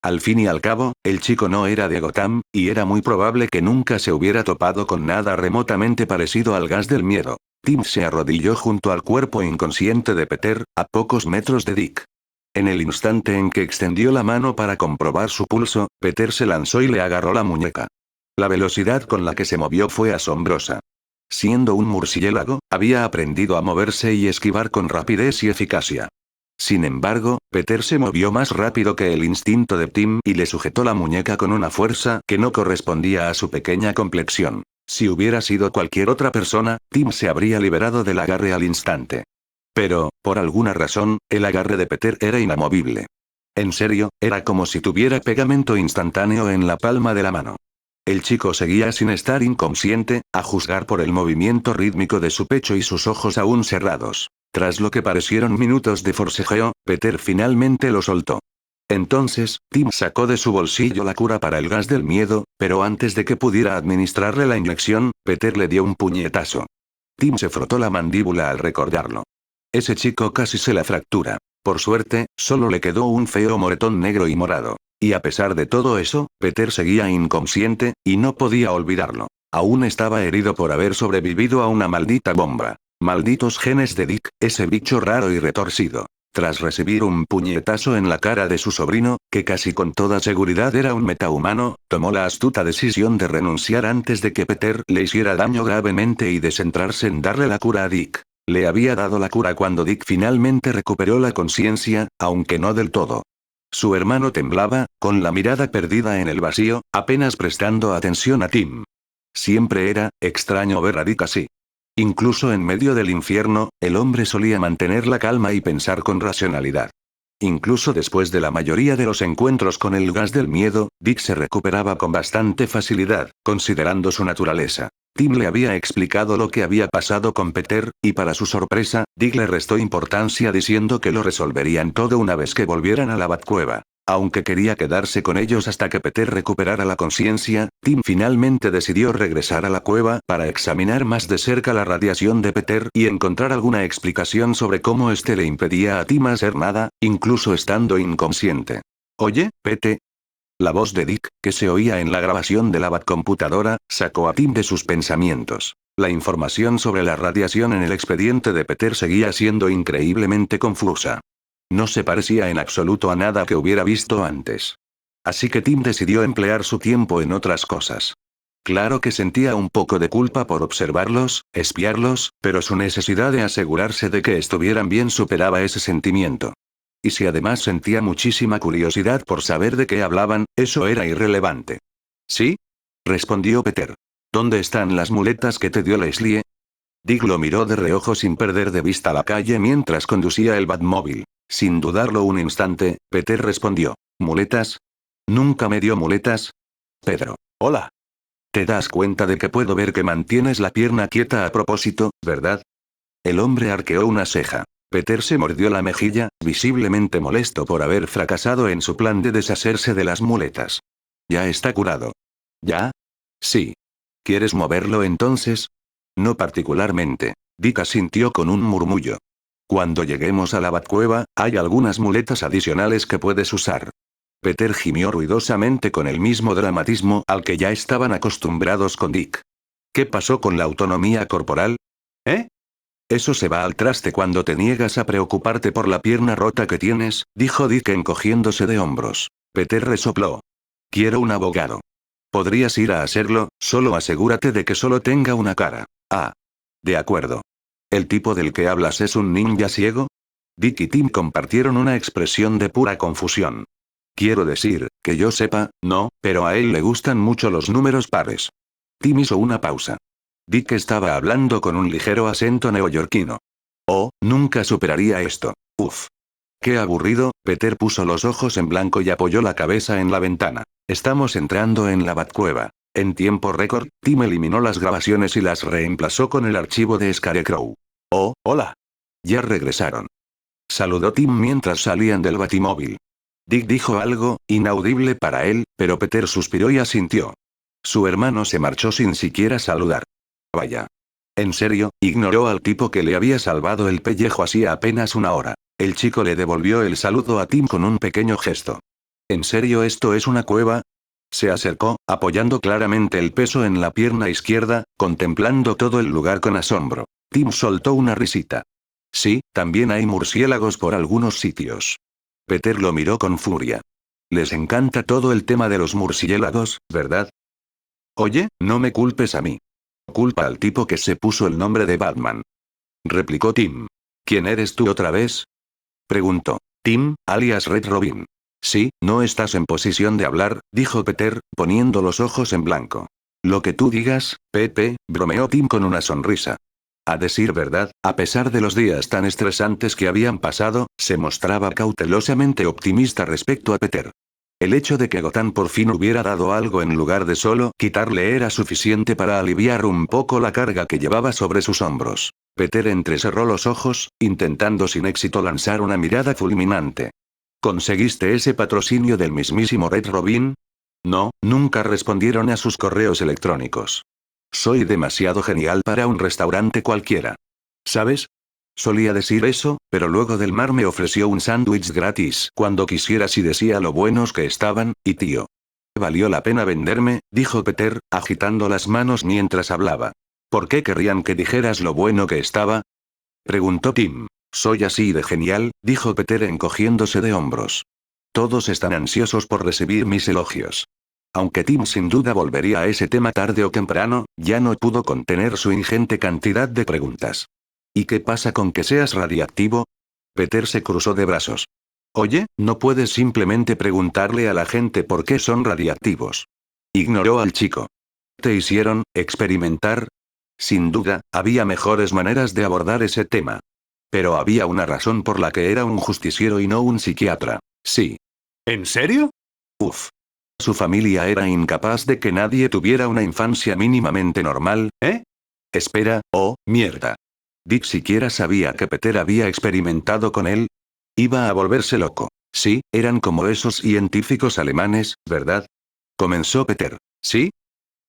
Al fin y al cabo, el chico no era de Gotham, y era muy probable que nunca se hubiera topado con nada remotamente parecido al gas del miedo. Tim se arrodilló junto al cuerpo inconsciente de Peter, a pocos metros de Dick. En el instante en que extendió la mano para comprobar su pulso, Peter se lanzó y le agarró la muñeca. La velocidad con la que se movió fue asombrosa. Siendo un murciélago, había aprendido a moverse y esquivar con rapidez y eficacia. Sin embargo, Peter se movió más rápido que el instinto de Tim y le sujetó la muñeca con una fuerza que no correspondía a su pequeña complexión. Si hubiera sido cualquier otra persona, Tim se habría liberado del agarre al instante. Pero, por alguna razón, el agarre de Peter era inamovible. En serio, era como si tuviera pegamento instantáneo en la palma de la mano. El chico seguía sin estar inconsciente, a juzgar por el movimiento rítmico de su pecho y sus ojos aún cerrados. Tras lo que parecieron minutos de forcejeo, Peter finalmente lo soltó. Entonces, Tim sacó de su bolsillo la cura para el gas del miedo, pero antes de que pudiera administrarle la inyección, Peter le dio un puñetazo. Tim se frotó la mandíbula al recordarlo. Ese chico casi se la fractura. Por suerte, solo le quedó un feo moretón negro y morado. Y a pesar de todo eso, Peter seguía inconsciente, y no podía olvidarlo. Aún estaba herido por haber sobrevivido a una maldita bomba. Malditos genes de Dick, ese bicho raro y retorcido. Tras recibir un puñetazo en la cara de su sobrino, que casi con toda seguridad era un metahumano, tomó la astuta decisión de renunciar antes de que Peter le hiciera daño gravemente y de centrarse en darle la cura a Dick. Le había dado la cura cuando Dick finalmente recuperó la conciencia, aunque no del todo. Su hermano temblaba, con la mirada perdida en el vacío, apenas prestando atención a Tim. Siempre era extraño ver a Dick así. Incluso en medio del infierno, el hombre solía mantener la calma y pensar con racionalidad. Incluso después de la mayoría de los encuentros con el gas del miedo, Dick se recuperaba con bastante facilidad, considerando su naturaleza. Tim le había explicado lo que había pasado con Peter, y para su sorpresa, Dick le restó importancia diciendo que lo resolverían todo una vez que volvieran a la Batcueva. Aunque quería quedarse con ellos hasta que Peter recuperara la conciencia, Tim finalmente decidió regresar a la cueva para examinar más de cerca la radiación de Peter y encontrar alguna explicación sobre cómo este le impedía a Tim hacer nada, incluso estando inconsciente. Oye, Pete. La voz de Dick, que se oía en la grabación de la Batcomputadora, sacó a Tim de sus pensamientos. La información sobre la radiación en el expediente de Peter seguía siendo increíblemente confusa. No se parecía en absoluto a nada que hubiera visto antes. Así que Tim decidió emplear su tiempo en otras cosas. Claro que sentía un poco de culpa por observarlos, espiarlos, pero su necesidad de asegurarse de que estuvieran bien superaba ese sentimiento. Y si además sentía muchísima curiosidad por saber de qué hablaban, eso era irrelevante. ¿Sí? Respondió Peter. ¿Dónde están las muletas que te dio Leslie? Dick lo miró de reojo sin perder de vista la calle mientras conducía el Batmóvil. Sin dudarlo un instante, Peter respondió. ¿Muletas? ¿Nunca me dio muletas? Pedro. Hola. ¿Te das cuenta de que puedo ver que mantienes la pierna quieta a propósito, verdad? El hombre arqueó una ceja. Peter se mordió la mejilla, visiblemente molesto por haber fracasado en su plan de deshacerse de las muletas. Ya está curado. ¿Ya? Sí. ¿Quieres moverlo entonces? No particularmente. Dick asintió con un murmullo. Cuando lleguemos a la Batcueva, hay algunas muletas adicionales que puedes usar. Peter gimió ruidosamente con el mismo dramatismo al que ya estaban acostumbrados con Dick. ¿Qué pasó con la autonomía corporal? ¿Eh? Eso se va al traste cuando te niegas a preocuparte por la pierna rota que tienes, dijo Dick encogiéndose de hombros. Peter resopló. Quiero un abogado. Podrías ir a hacerlo, solo asegúrate de que solo tenga una cara. Ah. De acuerdo. ¿El tipo del que hablas es un ninja ciego? Dick y Tim compartieron una expresión de pura confusión. Quiero decir, que yo sepa, no, pero a él le gustan mucho los números pares. Tim hizo una pausa. Dick estaba hablando con un ligero acento neoyorquino. Oh, nunca superaría esto. Uf. Qué aburrido, Peter puso los ojos en blanco y apoyó la cabeza en la ventana. Estamos entrando en la Batcueva. En tiempo récord, Tim eliminó las grabaciones y las reemplazó con el archivo de Scarecrow. Oh, hola. Ya regresaron. Saludó Tim mientras salían del batimóvil. Dick dijo algo, inaudible para él, pero Peter suspiró y asintió. Su hermano se marchó sin siquiera saludar. Vaya. En serio, ignoró al tipo que le había salvado el pellejo hacía apenas una hora. El chico le devolvió el saludo a Tim con un pequeño gesto. ¿En serio esto es una cueva? Se acercó, apoyando claramente el peso en la pierna izquierda, contemplando todo el lugar con asombro. Tim soltó una risita. Sí, también hay murciélagos por algunos sitios. Peter lo miró con furia. Les encanta todo el tema de los murciélagos, ¿verdad? Oye, no me culpes a mí. Culpa al tipo que se puso el nombre de Batman. Replicó Tim. ¿Quién eres tú otra vez? Preguntó. Tim, alias Red Robin. Sí, no estás en posición de hablar, dijo Peter, poniendo los ojos en blanco. Lo que tú digas, Pepe, bromeó Tim con una sonrisa. A decir verdad, a pesar de los días tan estresantes que habían pasado, se mostraba cautelosamente optimista respecto a Peter. El hecho de que Gotham por fin hubiera dado algo en lugar de solo quitarle era suficiente para aliviar un poco la carga que llevaba sobre sus hombros. Peter entrecerró los ojos, intentando sin éxito lanzar una mirada fulminante. ¿Conseguiste ese patrocinio del mismísimo Red Robin? No, nunca respondieron a sus correos electrónicos. Soy demasiado genial para un restaurante cualquiera. ¿Sabes? Solía decir eso, pero luego Del Mar me ofreció un sándwich gratis cuando quisieras y decía lo buenos que estaban, y tío. Valió la pena venderme, dijo Peter, agitando las manos mientras hablaba. ¿Por qué querrían que dijeras lo bueno que estaba? Preguntó Tim. Soy así de genial, dijo Peter encogiéndose de hombros. Todos están ansiosos por recibir mis elogios. Aunque Tim sin duda volvería a ese tema tarde o temprano, ya no pudo contener su ingente cantidad de preguntas. ¿Y qué pasa con que seas radiactivo? Peter se cruzó de brazos. Oye, no puedes simplemente preguntarle a la gente por qué son radiactivos. Ignoró al chico. ¿Te hicieron experimentar? Sin duda, había mejores maneras de abordar ese tema. Pero había una razón por la que era un justiciero y no un psiquiatra. Sí. ¿En serio? Uf. Su familia era incapaz de que nadie tuviera una infancia mínimamente normal, ¿eh? Espera, oh, mierda. Dick siquiera sabía que Peter había experimentado con él. Iba a volverse loco. Sí, eran como esos científicos alemanes, ¿verdad? Comenzó Peter. ¿Sí?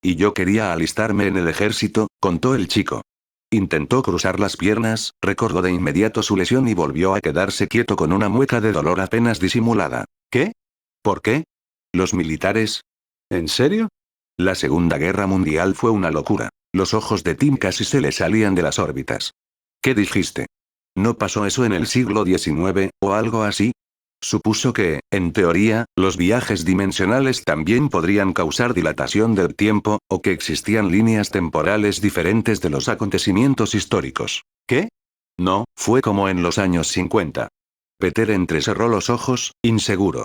Y yo quería alistarme en el ejército, contó el chico. Intentó cruzar las piernas, recordó de inmediato su lesión y volvió a quedarse quieto con una mueca de dolor apenas disimulada. ¿Qué? ¿Por qué? ¿Los militares? ¿En serio? La Segunda Guerra Mundial fue una locura. Los ojos de Tim casi se le salían de las órbitas. ¿Qué dijiste? ¿No pasó eso en el siglo XIX, o algo así? Supuso que, en teoría, los viajes dimensionales también podrían causar dilatación del tiempo, o que existían líneas temporales diferentes de los acontecimientos históricos. ¿Qué? No, fue como en los años 50. Peter entrecerró los ojos, inseguro.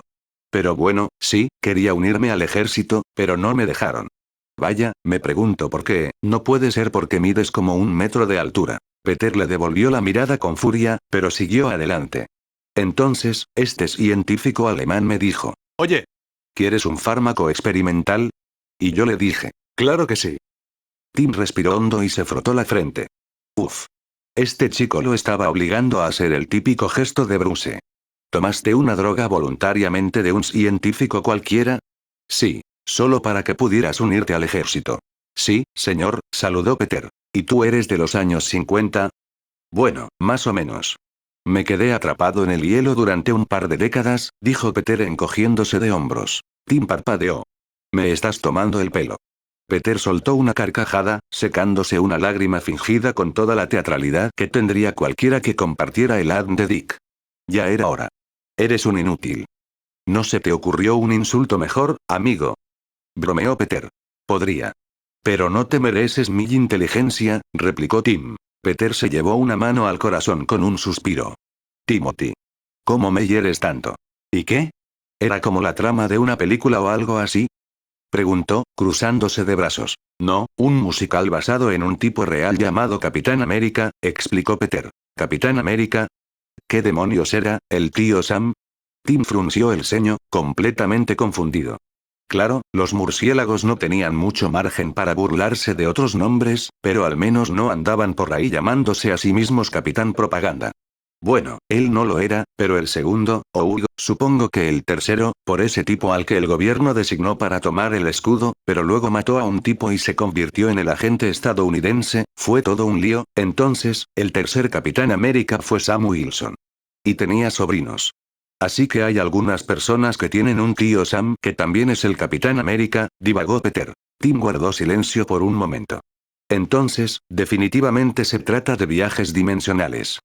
Pero bueno, sí, quería unirme al ejército, pero no me dejaron. Vaya, me pregunto por qué, no puede ser porque mides como 1 metro de altura. Peter le devolvió la mirada con furia, pero siguió adelante. Entonces, este científico alemán me dijo, Oye, ¿quieres un fármaco experimental? Y yo le dije, claro que sí. Tim respiró hondo y se frotó la frente. Uf. Este chico lo estaba obligando a hacer el típico gesto de Bruce. ¿Tomaste una droga voluntariamente de un científico cualquiera? Sí, solo para que pudieras unirte al ejército. Sí, señor, saludó Peter. ¿Y tú eres de los años 50? Bueno, más o menos. Me quedé atrapado en el hielo durante un par de décadas, dijo Peter encogiéndose de hombros. Tim parpadeó. Me estás tomando el pelo. Peter soltó una carcajada, secándose una lágrima fingida con toda la teatralidad que tendría cualquiera que compartiera el ADN de Dick. Ya era hora. Eres un inútil. ¿No se te ocurrió un insulto mejor, amigo? Bromeó Peter. Podría. Pero no te mereces mi inteligencia, replicó Tim. Peter se llevó una mano al corazón con un suspiro. Timothy. ¿Cómo me hieres tanto? ¿Y qué? ¿Era como la trama de una película o algo así? Preguntó, cruzándose de brazos. No, un musical basado en un tipo real llamado Capitán América, explicó Peter. ¿Capitán América? ¿Qué demonios era, el tío Sam? Tim frunció el ceño, completamente confundido. Claro, los murciélagos no tenían mucho margen para burlarse de otros nombres, pero al menos no andaban por ahí llamándose a sí mismos Capitán Propaganda. Bueno, él no lo era, pero el segundo, o Hugo, supongo que el tercero, por ese tipo al que el gobierno designó para tomar el escudo, pero luego mató a un tipo y se convirtió en el agente estadounidense, fue todo un lío. Entonces, el tercer Capitán América fue Sam Wilson. Y tenía sobrinos. Así que hay algunas personas que tienen un tío Sam que también es el Capitán América, divagó Peter. Tim guardó silencio por un momento. Entonces, definitivamente se trata de viajes dimensionales.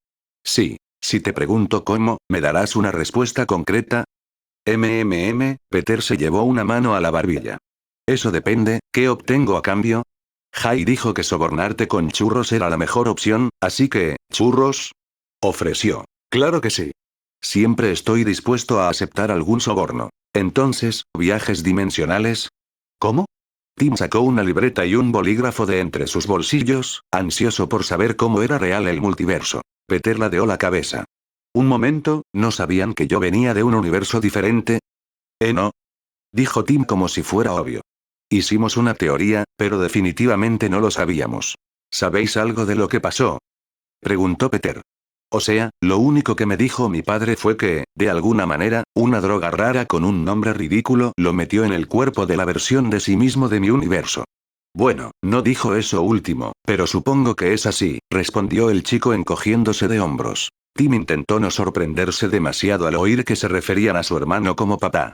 Sí. Si te pregunto cómo, ¿me darás una respuesta concreta? Peter se llevó una mano a la barbilla. Eso depende, ¿qué obtengo a cambio? Jai dijo que sobornarte con churros era la mejor opción, así que, ¿churros? Ofreció. Claro que sí. Siempre estoy dispuesto a aceptar algún soborno. Entonces, ¿viajes dimensionales? ¿Cómo? Tim sacó una libreta y un bolígrafo de entre sus bolsillos, ansioso por saber cómo era real el multiverso. Peter ladeó la cabeza. Un momento, ¿no sabían que yo venía de un universo diferente? No. Dijo Tim como si fuera obvio. Hicimos una teoría, pero definitivamente no lo sabíamos. ¿Sabéis algo de lo que pasó? Preguntó Peter. O sea, lo único que me dijo mi padre fue que, de alguna manera, una droga rara con un nombre ridículo lo metió en el cuerpo de la versión de sí mismo de mi universo. Bueno, no dijo eso último, pero supongo que es así, respondió el chico encogiéndose de hombros. Tim intentó no sorprenderse demasiado al oír que se referían a su hermano como papá.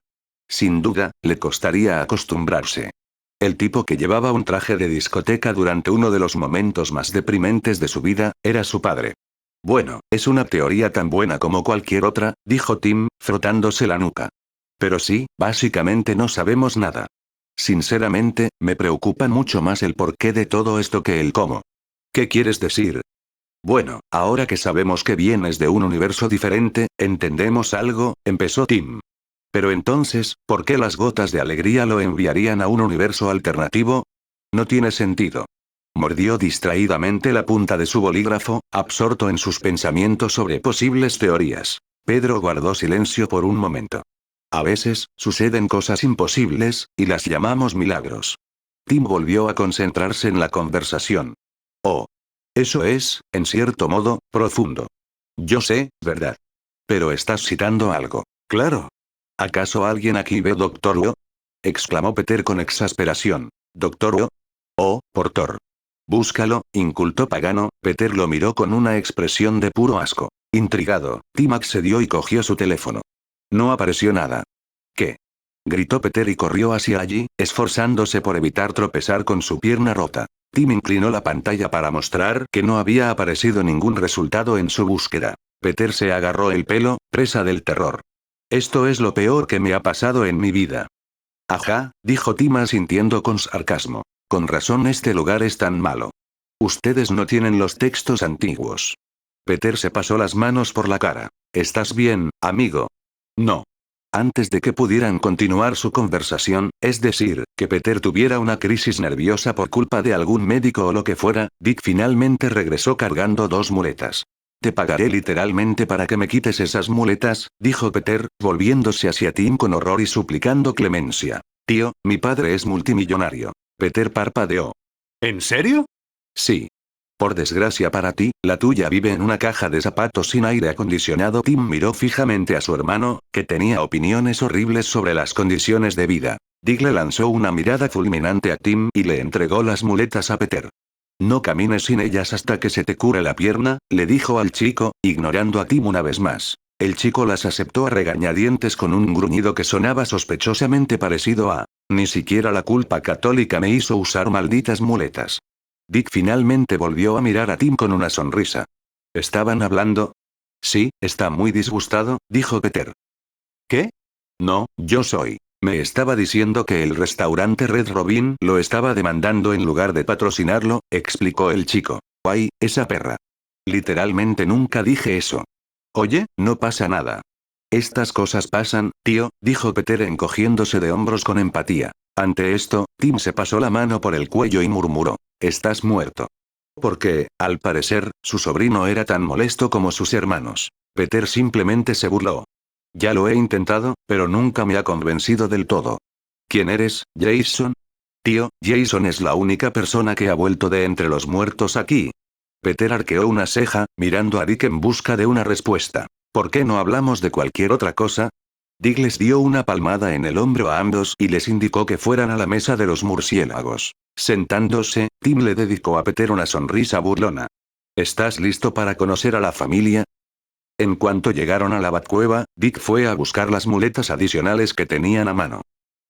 Sin duda, le costaría acostumbrarse. El tipo que llevaba un traje de discoteca durante uno de los momentos más deprimentes de su vida, era su padre. Bueno, es una teoría tan buena como cualquier otra, dijo Tim, frotándose la nuca. Pero sí, básicamente no sabemos nada. Sinceramente, me preocupa mucho más el porqué de todo esto que el cómo. ¿Qué quieres decir? Bueno, ahora que sabemos que vienes de un universo diferente, ¿entendemos algo? Empezó Tim. Pero entonces, ¿por qué las gotas de alegría lo enviarían a un universo alternativo? No tiene sentido. Mordió distraídamente la punta de su bolígrafo, absorto en sus pensamientos sobre posibles teorías. Pedro guardó silencio por un momento. A veces, suceden cosas imposibles, y las llamamos milagros. Tim volvió a concentrarse en la conversación. Oh. Eso es, en cierto modo, profundo. Yo sé, ¿verdad? Pero estás citando algo. Claro. ¿Acaso alguien aquí ve Doctor Who? Exclamó Peter con exasperación. ¿Doctor Who? Oh, por Thor. Búscalo, inculto pagano. Peter lo miró con una expresión de puro asco. Intrigado, Tim accedió y cogió su teléfono. No apareció nada. ¿Qué? Gritó Peter y corrió hacia allí, esforzándose por evitar tropezar con su pierna rota. Tim inclinó la pantalla para mostrar que no había aparecido ningún resultado en su búsqueda. Peter se agarró el pelo, presa del terror. Esto es lo peor que me ha pasado en mi vida. Ajá, dijo Tim asintiendo con sarcasmo. Con razón este lugar es tan malo. Ustedes no tienen los textos antiguos. Peter se pasó las manos por la cara. ¿Estás bien, amigo? No. Antes de que pudieran continuar su conversación, es decir, que Peter tuviera una crisis nerviosa por culpa de algún médico o lo que fuera, Dick finalmente regresó cargando 2 muletas. Te pagaré literalmente para que me quites esas muletas, dijo Peter, volviéndose hacia Tim con horror y suplicando clemencia. Tío, mi padre es multimillonario. Peter parpadeó. ¿En serio? Sí. Por desgracia para ti, la tuya vive en una caja de zapatos sin aire acondicionado. Tim miró fijamente a su hermano, que tenía opiniones horribles sobre las condiciones de vida. Dick le lanzó una mirada fulminante a Tim y le entregó las muletas a Peter. No camines sin ellas hasta que se te cure la pierna, le dijo al chico, ignorando a Tim una vez más. El chico las aceptó a regañadientes con un gruñido que sonaba sospechosamente parecido a: ni siquiera la culpa católica me hizo usar malditas muletas. Dick finalmente volvió a mirar a Tim con una sonrisa. ¿Estaban hablando? Sí, está muy disgustado, dijo Peter. ¿Qué? No, yo soy. Me estaba diciendo que el restaurante Red Robin lo estaba demandando en lugar de patrocinarlo, explicó el chico. ¡Ay, esa perra! Literalmente nunca dije eso. Oye, no pasa nada. Estas cosas pasan, tío, dijo Peter encogiéndose de hombros con empatía. Ante esto, Tim se pasó la mano por el cuello y murmuró: estás muerto. Porque, al parecer, su sobrino era tan molesto como sus hermanos. Peter simplemente se burló. Ya lo he intentado, pero nunca me ha convencido del todo. ¿Quién eres, Jason? Tío, Jason es la única persona que ha vuelto de entre los muertos aquí. Peter arqueó una ceja, mirando a Dick en busca de una respuesta. ¿Por qué no hablamos de cualquier otra cosa? Dick les dio una palmada en el hombro a ambos y les indicó que fueran a la mesa de los murciélagos. Sentándose, Tim le dedicó a Peter una sonrisa burlona. ¿Estás listo para conocer a la familia? En cuanto llegaron a la Batcueva, Dick fue a buscar las muletas adicionales que tenían a mano.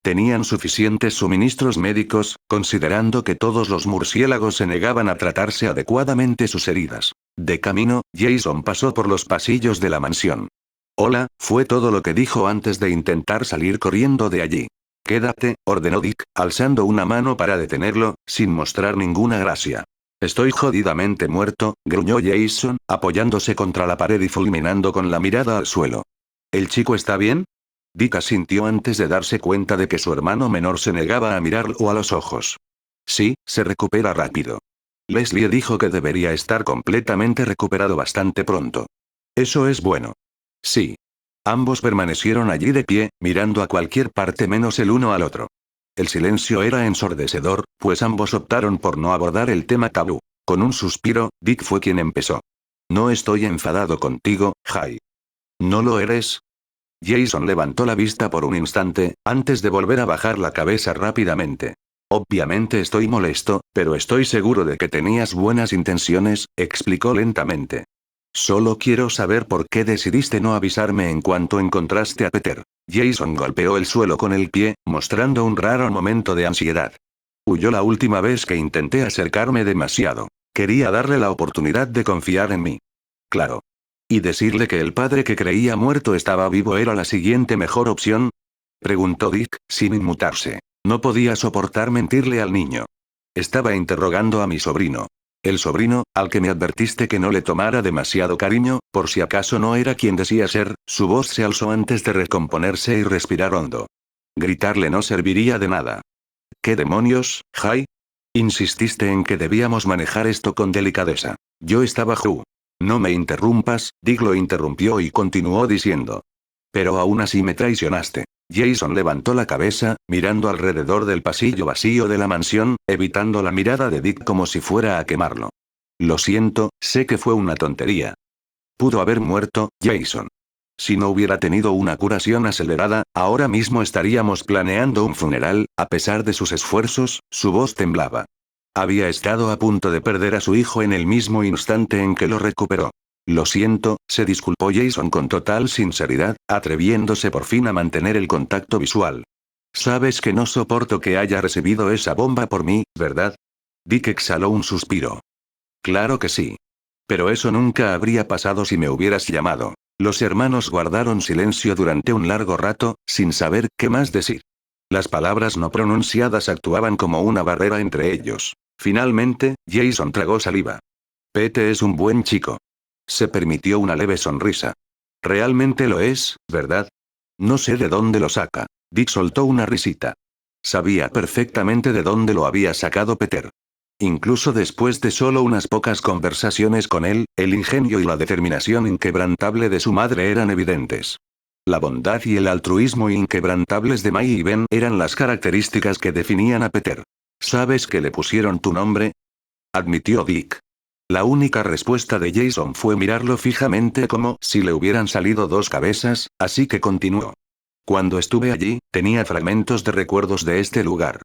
Tenían suficientes suministros médicos, considerando que todos los murciélagos se negaban a tratarse adecuadamente sus heridas. De camino, Jason pasó por los pasillos de la mansión. Hola, fue todo lo que dijo antes de intentar salir corriendo de allí. Quédate, ordenó Dick, alzando una mano para detenerlo, sin mostrar ninguna gracia. Estoy jodidamente muerto, gruñó Jason, apoyándose contra la pared y fulminando con la mirada al suelo. ¿El chico está bien? Dick asintió antes de darse cuenta de que su hermano menor se negaba a mirarlo a los ojos. Sí, se recupera rápido. Leslie dijo que debería estar completamente recuperado bastante pronto. Eso es bueno. Sí. Ambos permanecieron allí de pie, mirando a cualquier parte menos el uno al otro. El silencio era ensordecedor, pues ambos optaron por no abordar el tema tabú. Con un suspiro, Dick fue quien empezó. No estoy enfadado contigo, Jay. ¿No lo eres? Jason levantó la vista por un instante, antes de volver a bajar la cabeza rápidamente. Obviamente estoy molesto, pero estoy seguro de que tenías buenas intenciones, explicó lentamente. Solo quiero saber por qué decidiste no avisarme en cuanto encontraste a Peter. Jason golpeó el suelo con el pie, mostrando un raro momento de ansiedad. Huyó la última vez que intenté acercarme demasiado. Quería darle la oportunidad de confiar en mí. Claro. ¿Y decirle que el padre que creía muerto estaba vivo era la siguiente mejor opción? Preguntó Dick, sin inmutarse. No podía soportar mentirle al niño. Estaba interrogando a mi sobrino. El sobrino, al que me advertiste que no le tomara demasiado cariño, por si acaso no era quien decía ser, su voz se alzó antes de recomponerse y respirar hondo. Gritarle no serviría de nada. ¿Qué demonios, Jai? Insististe en que debíamos manejar esto con delicadeza. Yo estaba No me interrumpas, Dick lo interrumpió y continuó diciendo. Pero aún así me traicionaste. Jason levantó la cabeza, mirando alrededor del pasillo vacío de la mansión, evitando la mirada de Dick como si fuera a quemarlo. Lo siento, sé que fue una tontería. Pudo haber muerto, Jason. Si no hubiera tenido una curación acelerada, ahora mismo estaríamos planeando un funeral. A pesar de sus esfuerzos, su voz temblaba. Había estado a punto de perder a su hijo en el mismo instante en que lo recuperó. Lo siento, se disculpó Jason con total sinceridad, atreviéndose por fin a mantener el contacto visual. Sabes que no soporto que haya recibido esa bomba por mí, ¿verdad? Dick exhaló un suspiro. Claro que sí. Pero eso nunca habría pasado si me hubieras llamado. Los hermanos guardaron silencio durante un largo rato, sin saber qué más decir. Las palabras no pronunciadas actuaban como una barrera entre ellos. Finalmente, Jason tragó saliva. Pete es un buen chico. Se permitió una leve sonrisa. Realmente lo es, ¿verdad? No sé de dónde lo saca. Dick soltó una risita. Sabía perfectamente de dónde lo había sacado Peter. Incluso después de solo unas pocas conversaciones con él, el ingenio y la determinación inquebrantable de su madre eran evidentes. La bondad y el altruismo inquebrantables de Mai y Ben eran las características que definían a Peter. ¿Sabes que le pusieron tu nombre? Admitió Dick. La única respuesta de Jason fue mirarlo fijamente como si le hubieran salido dos cabezas, así que continuó. Cuando estuve allí, tenía fragmentos de recuerdos de este lugar.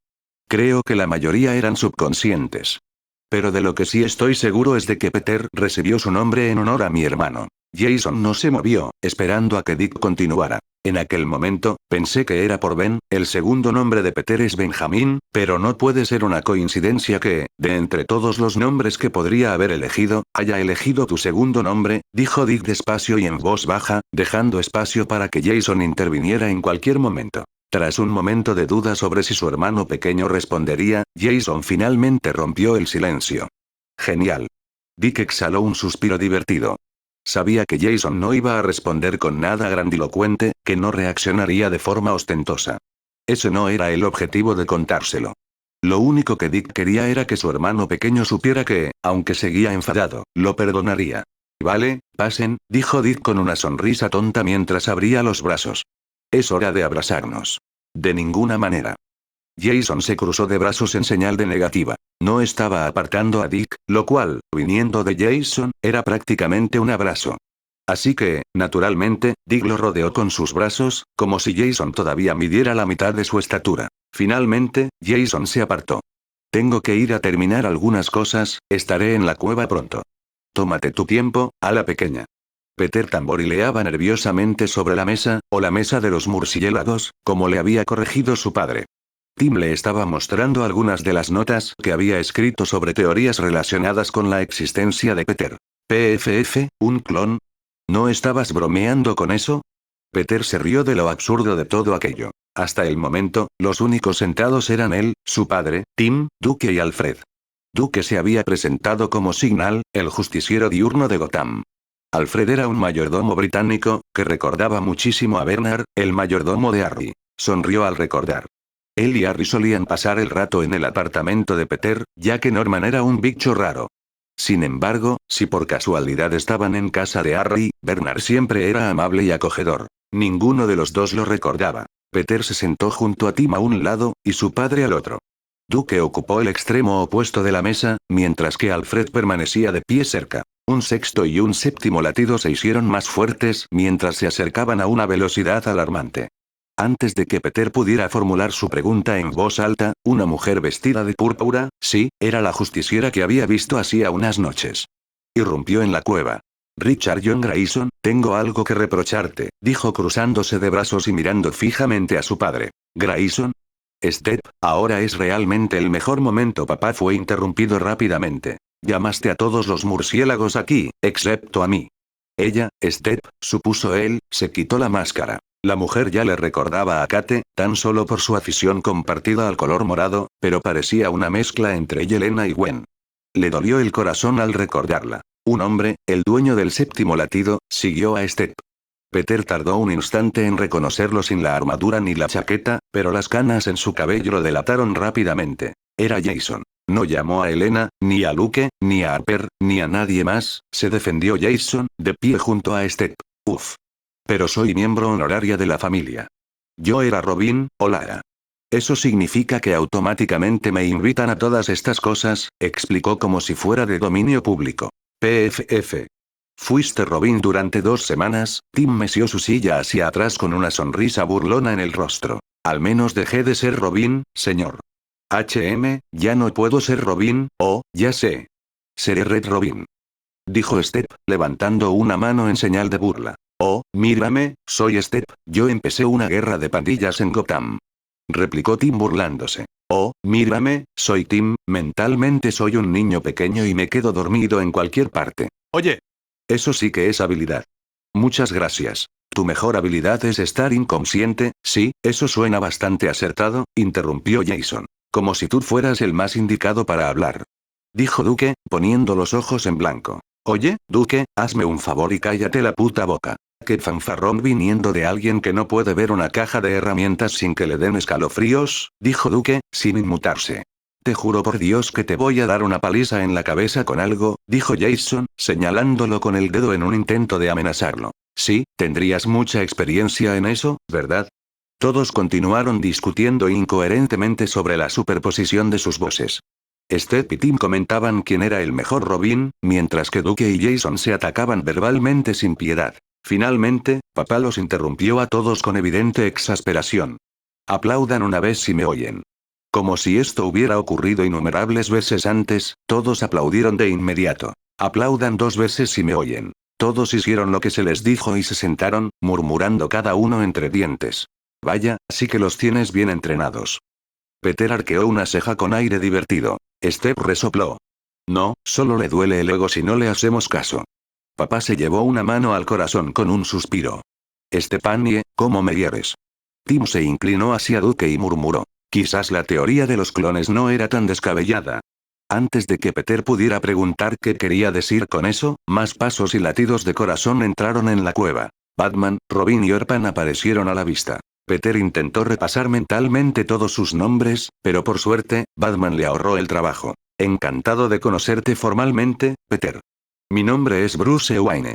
Creo que la mayoría eran subconscientes. Pero de lo que sí estoy seguro es de que Peter recibió su nombre en honor a mi hermano. Jason no se movió, esperando a que Dick continuara. En aquel momento, pensé que era por Ben. El segundo nombre de Peter es Benjamín, pero no puede ser una coincidencia que, de entre todos los nombres que podría haber elegido, haya elegido tu segundo nombre, dijo Dick despacio y en voz baja, dejando espacio para que Jason interviniera en cualquier momento. Tras un momento de duda sobre si su hermano pequeño respondería, Jason finalmente rompió el silencio. Genial. Dick exhaló un suspiro divertido. Sabía que Jason no iba a responder con nada grandilocuente, que no reaccionaría de forma ostentosa. Ese no era el objetivo de contárselo. Lo único que Dick quería era que su hermano pequeño supiera que, aunque seguía enfadado, lo perdonaría. Vale, pasen, dijo Dick con una sonrisa tonta mientras abría los brazos. Es hora de abrazarnos. De ninguna manera. Jason se cruzó de brazos en señal de negativa. No estaba apartando a Dick, lo cual, viniendo de Jason, era prácticamente un abrazo. Así que, naturalmente, Dick lo rodeó con sus brazos, como si Jason todavía midiera la mitad de su estatura. Finalmente, Jason se apartó. Tengo que ir a terminar algunas cosas, estaré en la cueva pronto. Tómate tu tiempo, ala pequeña. Peter tamborileaba nerviosamente sobre la mesa, o la mesa de los murciélagos, como le había corregido su padre. Tim le estaba mostrando algunas de las notas que había escrito sobre teorías relacionadas con la existencia de Peter. PFF, ¿un clon? ¿No estabas bromeando con eso? Peter se rió de lo absurdo de todo aquello. Hasta el momento, los únicos sentados eran él, su padre, Tim, Duke y Alfred. Duke se había presentado como Signal, el justiciero diurno de Gotham. Alfred era un mayordomo británico, que recordaba muchísimo a Bernard, el mayordomo de Harry. Sonrió al recordar. Él y Harry solían pasar el rato en el apartamento de Peter, ya que Norman era un bicho raro. Sin embargo, si por casualidad estaban en casa de Harry, Bernard siempre era amable y acogedor. Ninguno de los dos lo recordaba. Peter se sentó junto a Tim a un lado, y su padre al otro. Duke ocupó el extremo opuesto de la mesa, mientras que Alfred permanecía de pie cerca. Un sexto y un séptimo latido se hicieron más fuertes mientras se acercaban a una velocidad alarmante. Antes de que Peter pudiera formular su pregunta en voz alta, una mujer vestida de púrpura, sí, era la justiciera que había visto hacía unas noches. Irrumpió en la cueva. Richard John Grayson, tengo algo que reprocharte, dijo cruzándose de brazos y mirando fijamente a su padre. Grayson. Step, ahora es realmente el mejor momento. Papá fue interrumpido rápidamente. Llamaste a todos los murciélagos aquí, excepto a mí. Ella, Step, supuso él, se quitó la máscara. La mujer ya le recordaba a Kate, tan solo por su afición compartida al color morado, pero parecía una mezcla entre Yelena y Gwen. Le dolió el corazón al recordarla. Un hombre, el dueño del séptimo latido, siguió a Step. Peter tardó un instante en reconocerlo sin la armadura ni la chaqueta, pero las canas en su cabello lo delataron rápidamente. Era Jason. No llamó a Elena, ni a Luke, ni a Harper, ni a nadie más, se defendió Jason, de pie junto a Step. Uf. Pero soy miembro honoraria de la familia. Yo era Robin, o Lara. Eso significa que automáticamente me invitan a todas estas cosas, explicó como si fuera de dominio público. PFF. Fuiste Robin durante 2 semanas, Tim meció su silla hacia atrás con una sonrisa burlona en el rostro. Al menos dejé de ser Robin, señor. Ya no puedo ser Robin, ya sé. Seré Red Robin. Dijo Step, levantando una mano en señal de burla. Oh, mírame, soy Step, yo empecé una guerra de pandillas en Gotham. Replicó Tim burlándose. Oh, mírame, soy Tim, mentalmente soy un niño pequeño y me quedo dormido en cualquier parte. Oye. Eso sí que es habilidad. Muchas gracias. Tu mejor habilidad es estar inconsciente, sí, eso suena bastante acertado, interrumpió Jason. Como si tú fueras el más indicado para hablar. Dijo Duke, poniendo los ojos en blanco. Oye, Duke, hazme un favor y cállate la puta boca. Qué fanfarrón viniendo de alguien que no puede ver una caja de herramientas sin que le den escalofríos, dijo Duke, sin inmutarse. Te juro por Dios que te voy a dar una paliza en la cabeza con algo, dijo Jason, señalándolo con el dedo en un intento de amenazarlo. Sí, tendrías mucha experiencia en eso, ¿verdad? Todos continuaron discutiendo incoherentemente sobre la superposición de sus voces. Step y Tim comentaban quién era el mejor Robin, mientras que Duke y Jason se atacaban verbalmente sin piedad. Finalmente, papá los interrumpió a todos con evidente exasperación. Aplaudan una vez si me oyen. Como si esto hubiera ocurrido innumerables veces antes, todos aplaudieron de inmediato. Aplaudan 2 veces si me oyen. Todos hicieron lo que se les dijo y se sentaron, murmurando cada uno entre dientes. Vaya, sí que los tienes bien entrenados. Peter arqueó una ceja con aire divertido. Step resopló. No, solo le duele el ego si no le hacemos caso. Papá se llevó una mano al corazón con un suspiro. Stepanie, ¿cómo me hieres? Tim se inclinó hacia Duke y murmuró. Quizás la teoría de los clones no era tan descabellada. Antes de que Peter pudiera preguntar qué quería decir con eso, más pasos y latidos de corazón entraron en la cueva. Batman, Robin y Orpan aparecieron a la vista. Peter intentó repasar mentalmente todos sus nombres, pero por suerte, Batman le ahorró el trabajo. Encantado de conocerte formalmente, Peter. Mi nombre es Bruce Wayne.